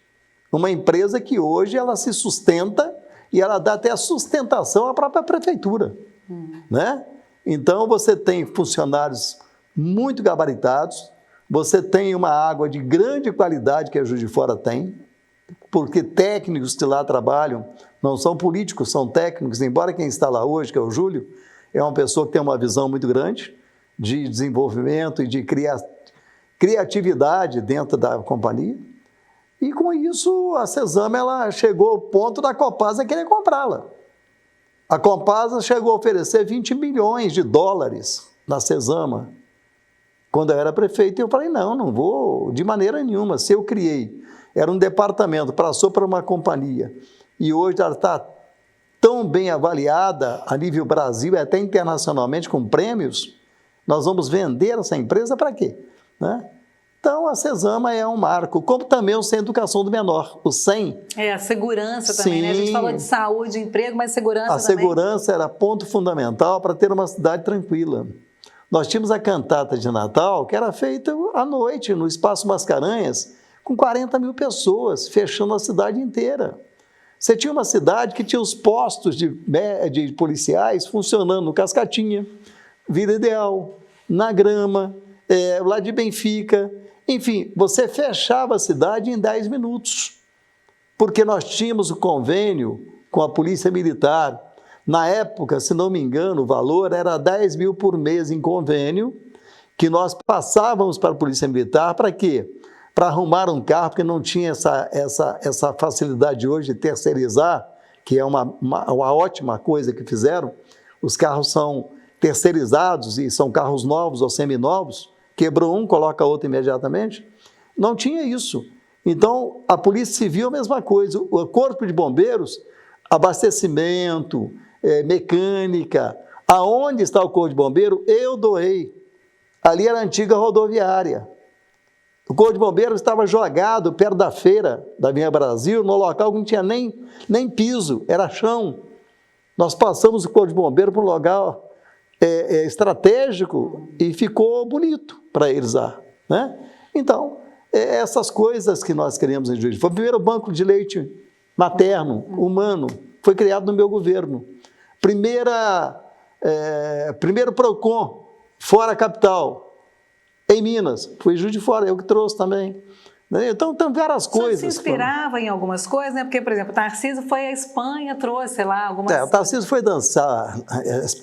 uma empresa que hoje ela se sustenta e ela dá até a sustentação à própria prefeitura, né? Então, você tem funcionários muito gabaritados, você tem uma água de grande qualidade que a Juiz de Fora tem, porque técnicos que lá trabalham não são políticos, são técnicos, embora quem está lá hoje, que é o Júlio, é uma pessoa que tem uma visão muito grande de desenvolvimento e de criatividade dentro da companhia. E com isso, a Cesama ela chegou ao ponto da Copasa querer comprá-la. A Copasa chegou a oferecer 20 milhões de dólares na Cesama. Quando eu era prefeito, eu falei, não vou de maneira nenhuma. Se eu criei, era um departamento, passou para uma companhia, e hoje ela está tão bem avaliada a nível Brasil e até internacionalmente com prêmios, nós vamos vender essa empresa para quê? Né? Então, a Cesama é um marco, como também o Centro de Educação do Menor, o CEM. A segurança também, né? A gente falou de saúde, emprego, mas segurança também. A segurança era ponto fundamental para ter uma cidade tranquila. Nós tínhamos a cantata de Natal, que era feita à noite, no Espaço Mascarenhas, com 40 mil pessoas, fechando a cidade inteira. Você tinha uma cidade que tinha os postos de policiais funcionando no Cascatinha, Vida Ideal, na Grama, lá de Benfica. Enfim, você fechava a cidade em 10 minutos, porque nós tínhamos o convênio com a Polícia Militar. Na época, se não me engano, o valor era 10 mil por mês em convênio, que nós passávamos para a Polícia Militar. Para quê? Para arrumar um carro, porque não tinha essa facilidade hoje de terceirizar, que é uma ótima coisa que fizeram. Os carros são terceirizados e são carros novos ou seminovos. Quebrou um, coloca outro imediatamente. Não tinha isso. Então, a Polícia Civil, a mesma coisa. O Corpo de Bombeiros, abastecimento, mecânica. Aonde está o Corpo de Bombeiro? Eu doei. Ali era a antiga rodoviária. O Corpo de Bombeiros estava jogado perto da feira da Avenida Brasil, no local que não tinha nem piso, era chão. Nós passamos o Corpo de Bombeiros para um lugar estratégico e ficou bonito para eles lá, né? Então, essas coisas que nós criamos em Juiz de Fora. O primeiro banco de leite materno, humano, foi criado no meu governo. Primeiro PROCON, fora a capital, em Minas, foi Juiz de Fora, eu que trouxe também. Então, tem várias coisas. Você se inspirava em algumas coisas, né? Porque, por exemplo, o Tarcísio foi à Espanha, trouxe, sei lá, algumas... O Tarcísio foi dançar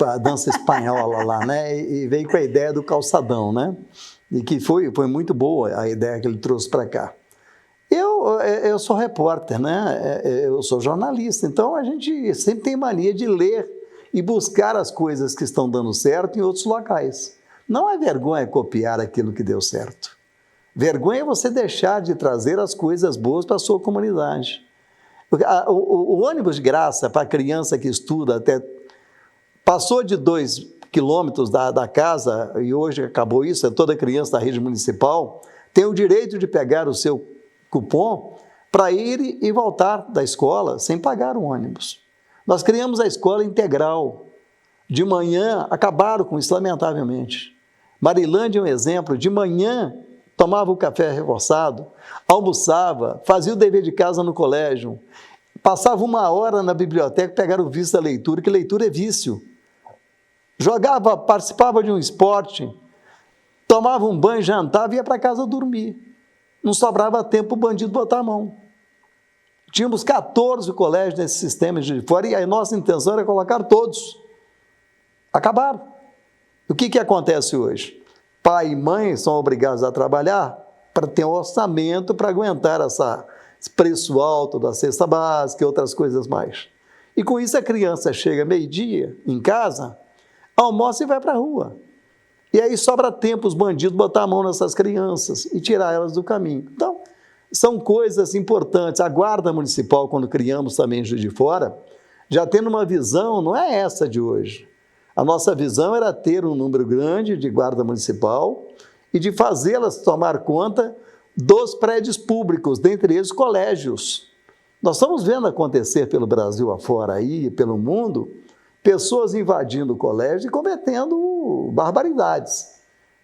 a dança espanhola lá, né? E veio com a ideia do calçadão, né? E que foi muito boa a ideia que ele trouxe para cá. Eu sou repórter, né? Eu sou jornalista, então a gente sempre tem mania de ler e buscar as coisas que estão dando certo em outros locais. Não é vergonha copiar aquilo que deu certo. Vergonha é você deixar de trazer as coisas boas para a sua comunidade. O ônibus de graça para a criança que estuda até... Passou de 2 quilômetros da casa, e hoje acabou isso, toda criança da rede municipal tem o direito de pegar o seu cupom para ir e voltar da escola sem pagar o ônibus. Nós criamos a escola integral. De manhã, acabaram com isso, lamentavelmente. Marilândia é um exemplo. De manhã, tomava o café reforçado, almoçava, fazia o dever de casa no colégio, passava 1 hora na biblioteca, pegar o vício da leitura, que leitura é vício. Jogava, participava de um esporte, tomava um banho, jantava e ia para casa dormir. Não sobrava tempo para o bandido botar a mão. Tínhamos 14 colégios nesse sistema de fora e a nossa intenção era colocar todos. Acabaram. O que acontece hoje? Pai e mãe são obrigados a trabalhar para ter um orçamento para aguentar esse preço alto da cesta básica e outras coisas mais. E com isso a criança chega meio-dia em casa, almoça e vai para a rua. E aí sobra tempo os bandidos botar a mão nessas crianças e tirar elas do caminho. Então, são coisas importantes. A Guarda Municipal, quando criamos também em Juiz de Fora, já tendo uma visão, não é essa de hoje. A nossa visão era ter um número grande de guarda municipal e de fazê-las tomar conta dos prédios públicos, dentre eles colégios. Nós estamos vendo acontecer pelo Brasil afora aí, pelo mundo, pessoas invadindo o colégio e cometendo barbaridades.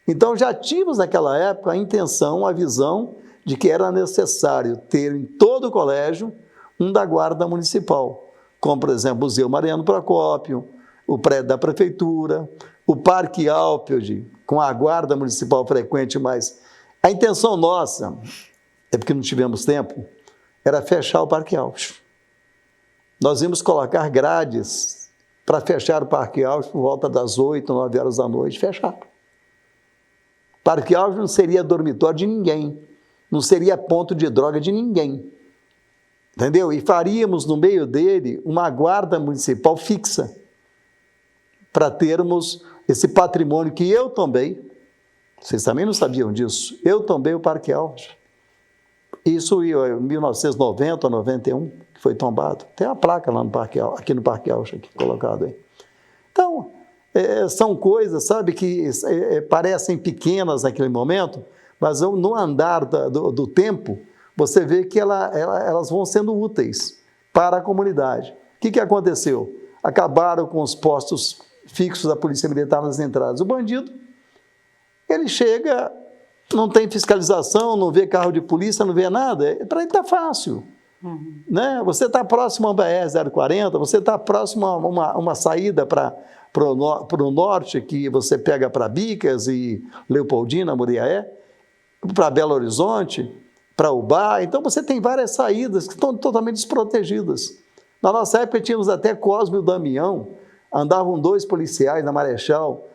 Então já tínhamos naquela época a intenção, a visão de que era necessário ter em todo o colégio um da Guarda Municipal, como por exemplo o Museu Mariano Procópio, o prédio da Prefeitura, o Parque Alpendre, com a Guarda Municipal frequente, mas a intenção nossa, é porque não tivemos tempo, era fechar o Parque Alpendre. Nós íamos colocar grades para fechar o Parque Alpendre por volta das 8, 9 horas da noite, fechar. O Parque Alpendre não seria dormitório de ninguém, não seria ponto de droga de ninguém, entendeu? E faríamos no meio dele uma guarda municipal fixa, para termos esse patrimônio que eu tombei, vocês também não sabiam disso, eu tombei o Parque Alpendre. Isso em 1990, 91, que foi tombado. Tem uma placa lá no Parque Alpendre, aqui no Parque Alpendre, colocado aí. Então, são coisas, sabe, que parecem pequenas naquele momento, mas no andar do tempo, você vê que elas vão sendo úteis para a comunidade. O que aconteceu? Acabaram com os postos fixos da Polícia Militar nas entradas. O bandido, ele chega, não tem fiscalização, não vê carro de polícia, não vê nada, para ele está fácil. Né? Você está próximo ao BR-040, você está próximo a uma saída para o norte, que você pega para Bicas e Leopoldina, Muriaé, para Belo Horizonte, para Ubá. Então você tem várias saídas que estão totalmente desprotegidas. Na nossa época tínhamos até Cosme e o Damião, andavam 2 policiais na Marechal,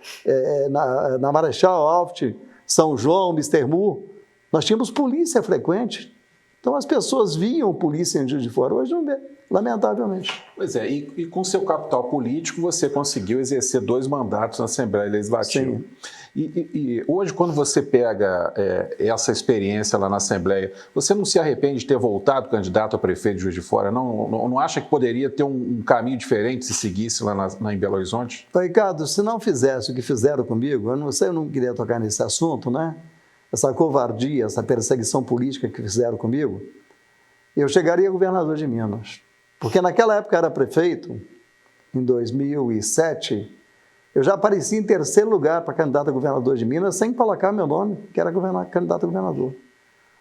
na Marechal Alft, São João, Mistermu. Nós tínhamos polícia frequente. Então as pessoas viam polícia em Juiz de Fora, hoje não vê, lamentavelmente. Pois é, e com seu capital político você conseguiu exercer 2 mandatos na Assembleia Legislativa. Sim. E hoje, quando você pega essa experiência lá na Assembleia, você não se arrepende de ter voltado candidato a prefeito de Juiz de Fora? Não acha que poderia ter um caminho diferente se seguisse lá em Belo Horizonte? Ricardo, se não fizesse o que fizeram comigo, eu não queria tocar nesse assunto, né? essa covardia, essa perseguição política que fizeram comigo, eu chegaria a governador de Minas. Porque naquela época eu era prefeito, em 2007, eu já apareci em terceiro lugar para candidato a governador de Minas, sem colocar meu nome, que era candidato a governador.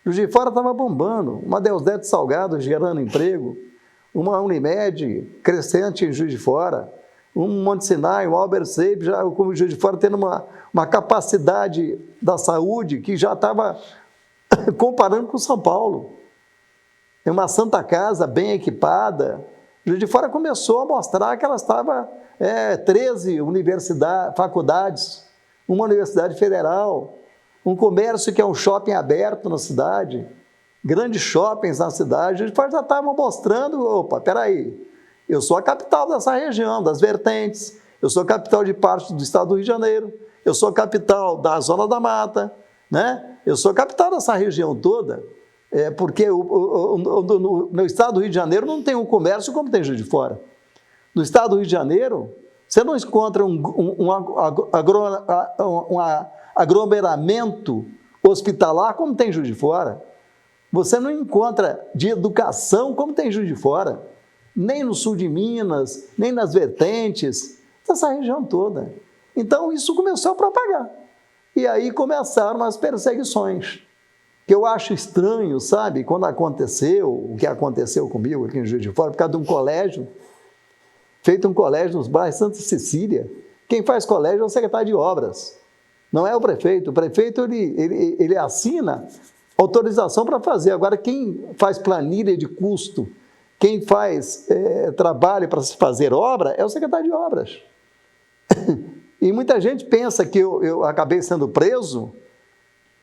Juiz de Fora estava bombando, uma Deusdete Salgado gerando emprego, uma Unimed crescente em Juiz de Fora, um Monte Sinai, um Albert Seib, já como Juiz de Fora tendo uma capacidade da saúde que já estava comparando com São Paulo. É uma Santa Casa bem equipada. Juiz de Fora começou a mostrar que ela estava 13 faculdades, uma universidade federal, um comércio que é um shopping aberto na cidade, grandes shoppings na cidade. Juiz de Fora já estava mostrando, opa, peraí, eu sou a capital dessa região, das vertentes, eu sou a capital de parte do estado do Rio de Janeiro, eu sou a capital da Zona da Mata, né? Eu sou a capital dessa região toda, porque no estado do Rio de Janeiro não tem um comércio como tem Juiz de Fora. No estado do Rio de Janeiro, você não encontra um aglomeramento hospitalar como tem Juiz de Fora. Você não encontra de educação como tem Juiz de Fora, nem no sul de Minas, nem nas vertentes, essa região toda. Então, isso começou a propagar. E aí começaram as perseguições, que eu acho estranho, sabe? Quando aconteceu, o que aconteceu comigo aqui em Juiz de Fora, por causa de um colégio, feito um colégio nos bairros Santa Cecília. Quem faz colégio é o secretário de obras, não é o prefeito. O prefeito, ele assina autorização para fazer. Agora, quem faz planilha de custo, quem faz trabalho para se fazer obra, é o secretário de obras. E muita gente pensa que eu acabei sendo preso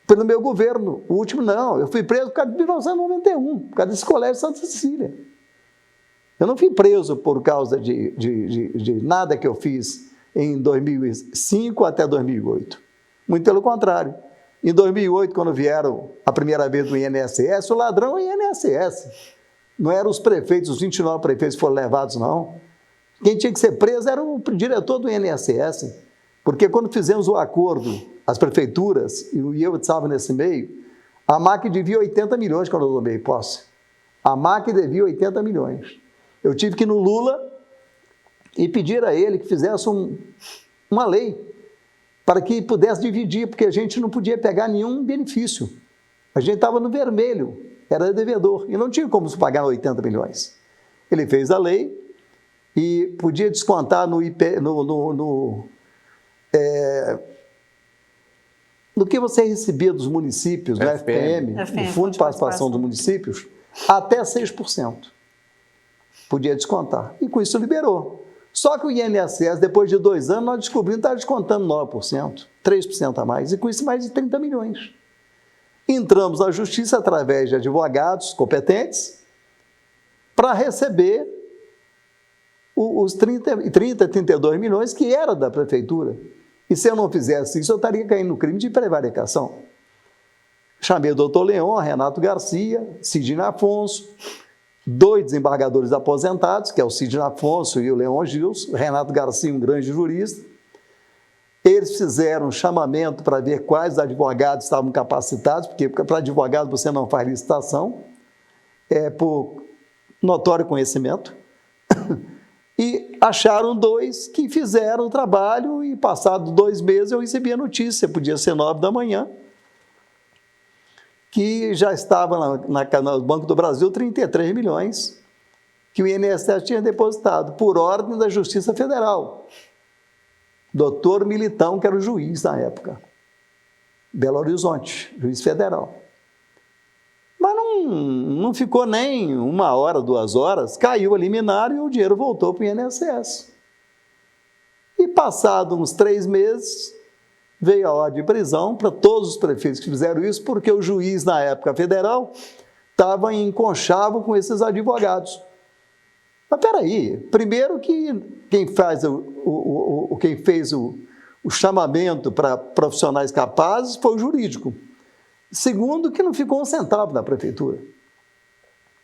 pelo meu governo. O último não, eu fui preso por causa de 1991, por causa desse colégio Santa Cecília. Eu não fui preso por causa de nada que eu fiz em 2005 até 2008. Muito pelo contrário. Em 2008, quando vieram a primeira vez do INSS, o ladrão é o INSS. Não eram os prefeitos, os 29 prefeitos que foram levados, não. Quem tinha que ser preso era o diretor do INSS. Porque quando fizemos o acordo, as prefeituras, e eu estava nesse meio, a MAC devia 80 milhões quando eu tomei posse. A MAC devia 80 milhões. Eu tive que ir no Lula e pedir a ele que fizesse uma lei para que pudesse dividir, porque a gente não podia pegar nenhum benefício. A gente estava no vermelho, era devedor, e não tinha como se pagar 80 milhões. Ele fez a lei e podia descontar no que você recebia dos municípios, no FPM, no Fundo de Participação dos Municípios, até 6%. Podia descontar. E com isso liberou. Só que o INSS, depois de 2 anos, nós descobrimos que estava descontando 9%, 3% a mais, e com isso mais de 30 milhões. Entramos na Justiça através de advogados competentes para receber os 32 milhões que era da Prefeitura. E se eu não fizesse isso, eu estaria caindo no crime de prevaricação. Chamei o doutor Leon, Renato Garcia, Sidney Afonso, 2 desembargadores aposentados, que é o Sidney Afonso e o Leon Gilson, Renato Garcia, um grande jurista. Eles fizeram um chamamento para ver quais advogados estavam capacitados, porque para advogado você não faz licitação, por notório conhecimento. E acharam 2 que fizeram o trabalho e, passado 2 meses, eu recebi a notícia, podia ser 9 da manhã, que já estava no Banco do Brasil 33 milhões que o INSS tinha depositado, por ordem da Justiça Federal. Doutor Militão, que era o juiz na época, Belo Horizonte, juiz federal. Mas não ficou nem 1 hora, 2 horas, caiu a liminar e o dinheiro voltou para o INSS. E passado uns 3 meses, veio a ordem de prisão para todos os prefeitos que fizeram isso, porque o juiz, na época federal, estava em conchavo com esses advogados. Mas peraí, primeiro que quem fez o chamamento para profissionais capazes foi o jurídico. Segundo, que não ficou 1 centavo da prefeitura.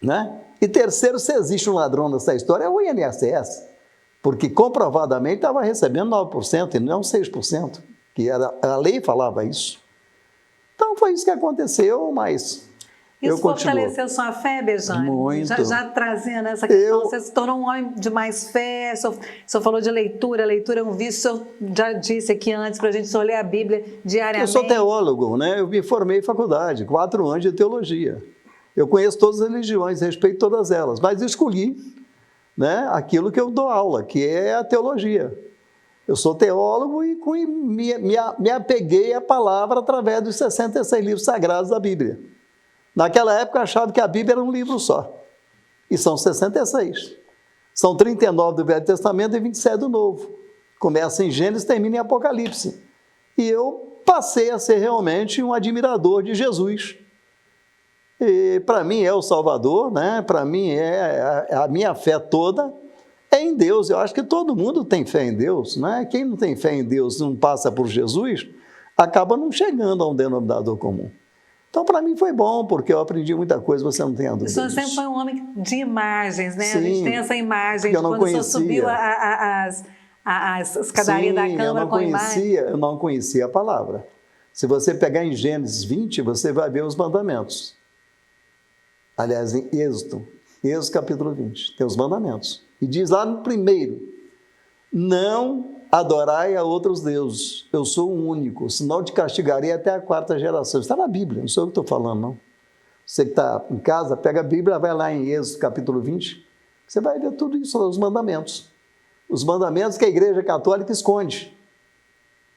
Né? E terceiro, se existe um ladrão nessa história, é o INSS, porque comprovadamente estava recebendo 9% e não 6%, que a lei falava isso. Então foi isso que aconteceu, mas isso eu continuo. fortaleceu sua fé, Bejane? Muito. Já trazendo essa questão, você se tornou um homem de mais fé, o senhor falou de leitura é um vício, o senhor já disse aqui antes para a gente ler a Bíblia diariamente. Eu sou teólogo, né? Eu me formei em faculdade, 4 anos de teologia. Eu conheço todas as religiões, respeito todas elas, mas escolhi, né, aquilo que eu dou aula, que é a teologia. Eu sou teólogo e me apeguei à palavra através dos 66 livros sagrados da Bíblia. Naquela época eu achava que a Bíblia era um livro só, e são 66. São 39 do Velho Testamento e 27 do Novo. Começa em Gênesis e termina em Apocalipse. E eu passei a ser realmente um admirador de Jesus. E para mim é o Salvador, né? Para mim a minha fé toda é em Deus. Eu acho que todo mundo tem fé em Deus, né? Quem não tem fé em Deus, não passa por Jesus, acaba não chegando a um denominador comum. Então, para mim foi bom, porque eu aprendi muita coisa, você não tem a dúvida. O senhor sempre foi um homem de imagens, né? Sim, a gente tem essa imagem de quando o senhor subiu as escadarias da Câmara com imagens. Eu não conhecia a palavra. Se você pegar em Gênesis 20, você vai ver os mandamentos. Aliás, em Êxodo capítulo 20, tem os mandamentos. E diz lá no primeiro, não adorai a outros deuses, eu sou o único, senão te castigarei até a 4ª geração. Está na Bíblia, não sou eu que estou falando, não. Você que está em casa, pega a Bíblia, vai lá em Êxodo capítulo 20, você vai ver tudo isso, os mandamentos. Os mandamentos que a Igreja Católica esconde.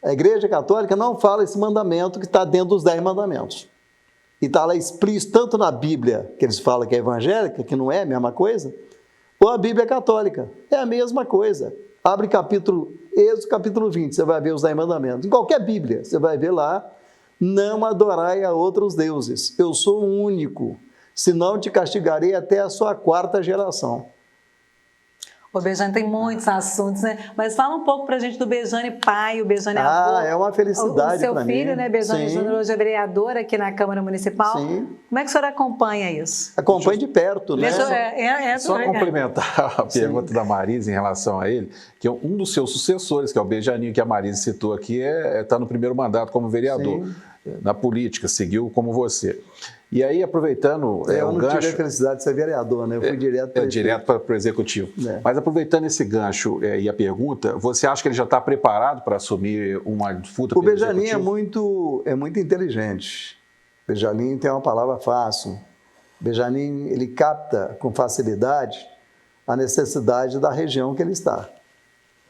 A Igreja Católica não fala esse mandamento que está dentro dos 10 mandamentos. E está lá explícito tanto na Bíblia, que eles falam que é evangélica, que não é a mesma coisa, ou a Bíblia católica, é a mesma coisa. Abre Êxodo capítulo 20, você vai ver os 10 mandamentos. Em qualquer Bíblia, você vai ver lá, não adorai a outros deuses, eu sou o único, senão te castigarei até a sua 4ª geração. O Bejane tem muitos assuntos, né? Mas fala um pouco pra gente do Bejane pai, o Bejane avô. É uma felicidade para mim. O seu filho, né, Bejane Júnior, hoje é vereador aqui na Câmara Municipal. Sim. Como é que o senhor acompanha isso? Acompanha de perto, né? Só complementar a pergunta da Marise em relação a ele, que um dos seus sucessores, que é o Bejaninho, que a Marise citou aqui, está no primeiro mandato como vereador. Sim. Na política, seguiu como você. E aí, aproveitando eu não gancho... tive a felicidade de ser vereador, né? Eu fui direto para direto para o executivo. Mas aproveitando esse gancho e a pergunta, você acha que ele já está preparado para assumir uma disputa pelo executivo? O Bejaninho é muito inteligente. O Bejaninho tem uma palavra fácil. O Bejaninho, ele capta com facilidade a necessidade da região que ele está.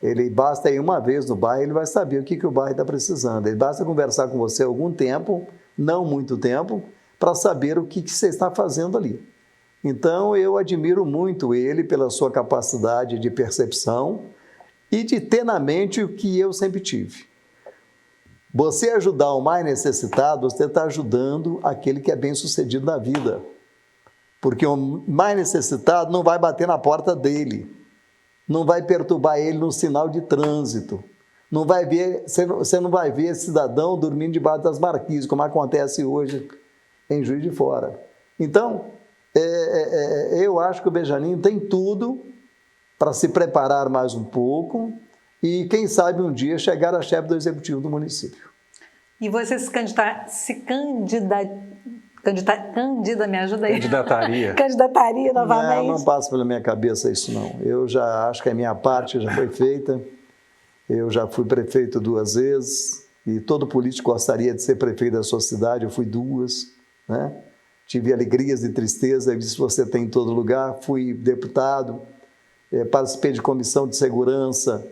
Ele basta ir uma vez no bairro, ele vai saber o que o bairro está precisando. Ele basta conversar com você algum tempo, não muito tempo, para saber o que você está fazendo ali. Então, eu admiro muito ele pela sua capacidade de percepção e de ter na mente o que eu sempre tive. Você ajudar o mais necessitado, você está ajudando aquele que é bem-sucedido na vida. Porque o mais necessitado não vai bater na porta dele. Não vai perturbar ele no sinal de trânsito. Você não vai ver esse cidadão dormindo debaixo das marquises, como acontece hoje em Juiz de Fora. Então, eu acho que o Bejaninho tem tudo para se preparar mais um pouco e, quem sabe, um dia chegar a chefe do executivo do município. E você me ajuda aí? Candidataria novamente? Não passa pela minha cabeça isso, não. Eu já acho que a minha parte já foi feita. Eu já fui prefeito 2 vezes e todo político gostaria de ser prefeito da sua cidade. Eu fui 2, né? Tive alegrias e tristezas, isso você tem em todo lugar. Fui deputado, participei de comissão de segurança,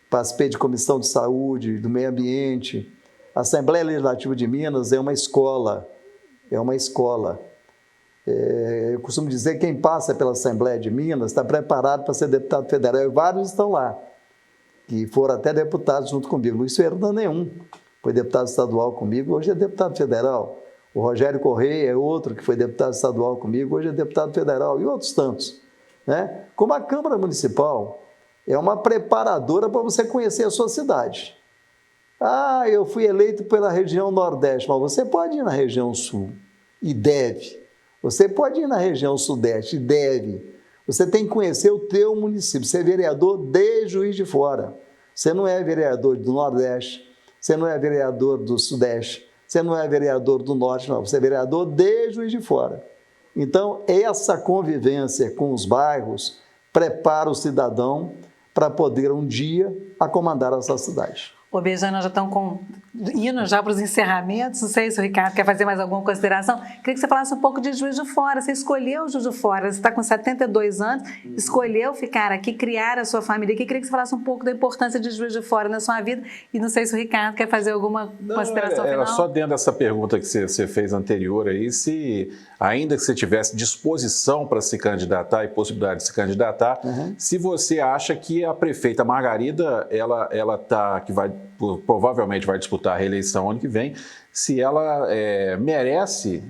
participei de comissão de saúde, do meio ambiente. A Assembleia Legislativa de Minas é uma escola. Eu costumo dizer que quem passa pela Assembleia de Minas está preparado para ser deputado federal. E vários estão lá, que foram até deputados junto comigo. Luiz Fernando é um, foi deputado estadual comigo, hoje é deputado federal. O Rogério Correia é outro que foi deputado estadual comigo, hoje é deputado federal. E outros tantos, né? Como a Câmara Municipal é uma preparadora para você conhecer a sua cidade. Eu fui eleito pela região Nordeste, mas você pode ir na região Sul, e deve. Você pode ir na região Sudeste, e deve. Você tem que conhecer o teu município. Você é vereador de Juiz de Fora. Você não é vereador do Nordeste, você não é vereador do Sudeste, você não é vereador do Norte, não, você é vereador de Juiz de Fora. Então, essa convivência com os bairros prepara o cidadão para poder um dia acomandar essa cidade. Ô, Beijão, nós já estamos indo já para os encerramentos. Não sei se o Ricardo quer fazer mais alguma consideração. Queria que você falasse um pouco de Juiz de Fora. Você escolheu Juiz de Fora, você está com 72 anos, escolheu ficar aqui, criar a sua família aqui. Queria que você falasse um pouco da importância de Juiz de Fora na sua vida. E não sei se o Ricardo quer fazer alguma consideração final. Era só dentro dessa pergunta que você fez anterior aí, se ainda que você tivesse disposição para se candidatar e possibilidade de se candidatar, se você acha que a prefeita Margarida, provavelmente vai disputar a reeleição ano que vem, se ela merece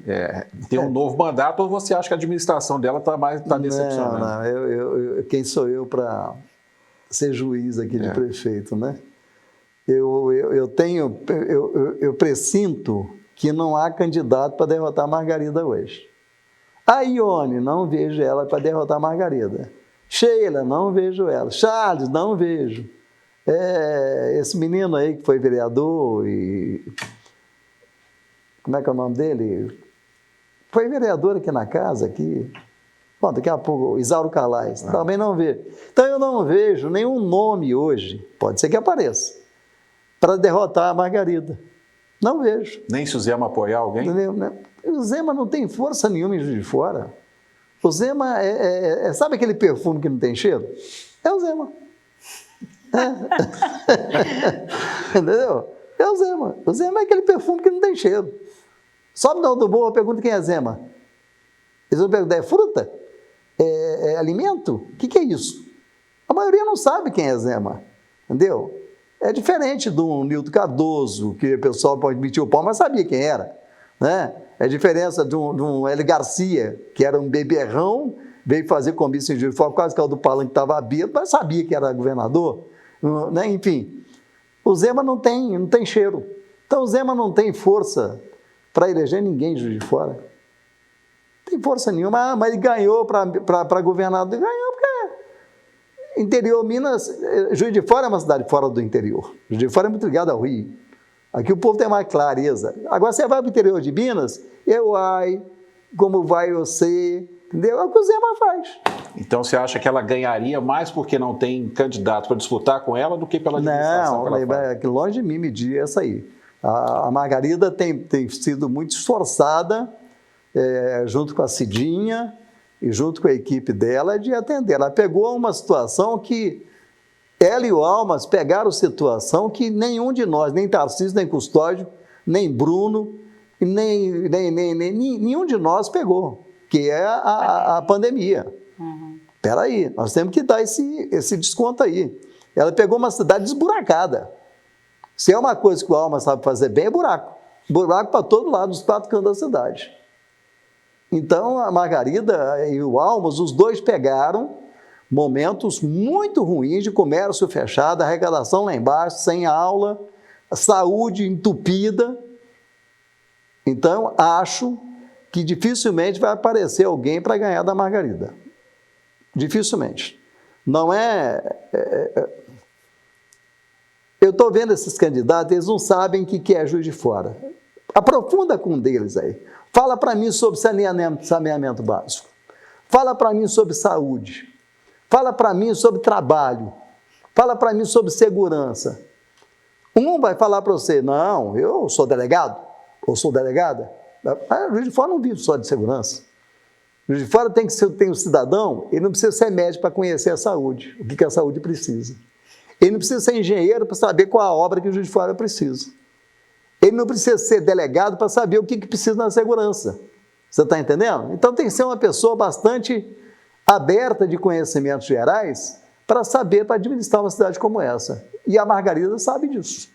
ter um novo mandato, ou você acha que a administração dela está decepcionando? Não, quem sou eu para ser juiz aqui de prefeito, né? Eu presinto que não há candidato para derrotar a Margarida hoje. A Ione, não vejo ela para derrotar a Margarida. Sheila, não vejo ela. Charles, não vejo. Esse menino aí que foi vereador e... Como é que é o nome dele? Foi vereador aqui na casa, aqui. Bom, daqui a pouco, Isauro Calais. Também não vejo. Então, eu não vejo nenhum nome hoje, pode ser que apareça, para derrotar a Margarida. Não vejo. Nem se o Zema apoiar alguém? O Zema não tem força nenhuma em Juiz de Fora. O Zema sabe aquele perfume que não tem cheiro? É o Zema. Entendeu? É o Zema. O Zema é aquele perfume que não tem cheiro. Sobe do morro, pergunta quem é Zema. Eles vão perguntar, é fruta? É alimento? O que é isso? A maioria não sabe quem é Zema. Entendeu? É diferente do Nilton Cardoso, que o pessoal pode meter o pau, mas sabia quem era. Né? É a diferença de um Hélio Garcia, que era um beberrão, veio fazer comício em Juiz de Fora, quase que o do palanque estava bêbado, mas sabia que era governador. Né? Enfim, o Zema não tem cheiro. Então, o Zema não tem força para eleger ninguém em Juiz de Fora. Não tem força nenhuma. Mas ele ganhou para governador. Ganhou porque interior Minas... Juiz de Fora é uma cidade fora do interior. Juiz de Fora é muito ligado ao Rio. Aqui o povo tem mais clareza. Agora, você vai para o interior de Minas, como vai você... Entendeu? É o que o Zema faz. Então, você acha que ela ganharia mais porque não tem candidato para disputar com ela do que pela administração que ela faz? Não, longe de mim medir essa aí. A Margarida tem sido muito esforçada, junto com a Cidinha e junto com a equipe dela, de atender. Ela pegou uma situação que ela e o Almas pegaram situação que nenhum de nós, nem Tarcísio, nem Custódio, nem Bruno, nenhum de nós pegou, que é a pandemia. Espera aí, nós temos que dar esse desconto aí. Ela pegou uma cidade desburacada. Se é uma coisa que o Almas sabe fazer bem, é buraco. Buraco para todo lado, dos 4 cantos da cidade. Então, a Margarida e o Almas, os dois pegaram momentos muito ruins de comércio fechado, arrecadação lá embaixo, sem aula, saúde entupida. Então, acho que dificilmente vai aparecer alguém para ganhar da Margarida. Dificilmente. Não eu estou vendo esses candidatos, eles não sabem o que é Juiz de Fora. Aprofunda com um deles aí. Fala para mim sobre saneamento básico. Fala para mim sobre saúde. Fala para mim sobre trabalho. Fala para mim sobre segurança. Um vai falar para você, não, eu sou delegado, ou sou delegada. Juiz de Fora não vive só de segurança. Juiz de Fora tem um cidadão, ele não precisa ser médico para conhecer a saúde, o que a saúde precisa. Ele não precisa ser engenheiro para saber qual a obra que o Juiz de Fora precisa. Ele não precisa ser delegado para saber o que precisa na segurança. Você está entendendo? Então tem que ser uma pessoa bastante aberta de conhecimentos gerais para saber, para administrar uma cidade como essa. E a Margarida sabe disso.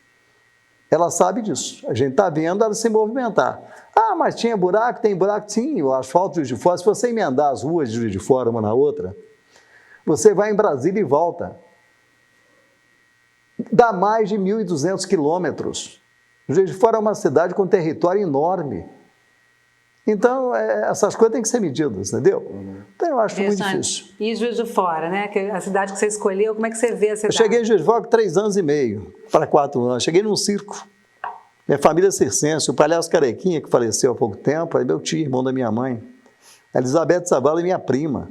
Ela sabe disso. A gente está vendo ela se movimentar. Ah, mas tinha buraco? Tem buraco? Sim, o asfalto de Juiz de Fora. Se você emendar as ruas de Juiz de Fora uma na outra, você vai em Brasília e volta. Dá mais de 1.200 quilômetros. Juiz de Fora é uma cidade com território enorme. Então, essas coisas têm que ser medidas, entendeu? Então, eu acho muito difícil. E Juiz de Fora, né? A cidade que você escolheu, como é que você vê a cidade? Eu cheguei em Juiz de Fora com 3 anos e meio, para 4 anos. Cheguei num circo. Minha família é circense, o palhaço Carequinha, que faleceu há pouco tempo, é meu tio, irmão da minha mãe. A Elizabeth Savala é minha prima.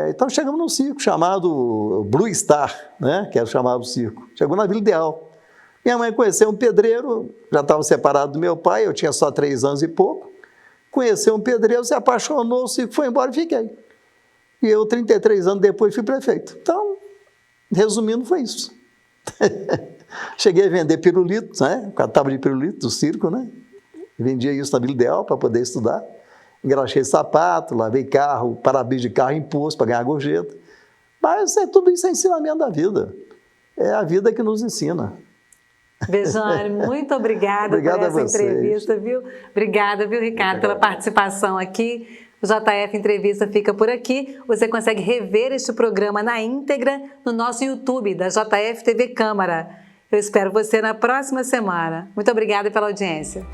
Então chegamos num circo chamado Blue Star, né? Que era chamado o circo. Chegou na Vila Ideal. Minha mãe conheceu um pedreiro, já estava separado do meu pai, eu tinha só 3 anos e pouco. Conheceu um pedreiro, se apaixonou, o circo foi embora e fiquei. E eu, 33 anos depois, fui prefeito. Então, resumindo, foi isso. Cheguei a vender pirulitos, né? Com a tábua de pirulito do circo, né? Vendia isso na Vila Ideal para poder estudar. Engraxei sapato, lavei carro, para-brisa de carro imposto para ganhar gorjeta. Mas tudo isso é ensinamento da vida. É a vida que nos ensina. Bejane, muito obrigada por essa entrevista, viu? Obrigada, viu, Ricardo, pela participação aqui. O JF Entrevista fica por aqui. Você consegue rever este programa na íntegra no nosso YouTube da JF TV Câmara. Eu espero você na próxima semana. Muito obrigada pela audiência.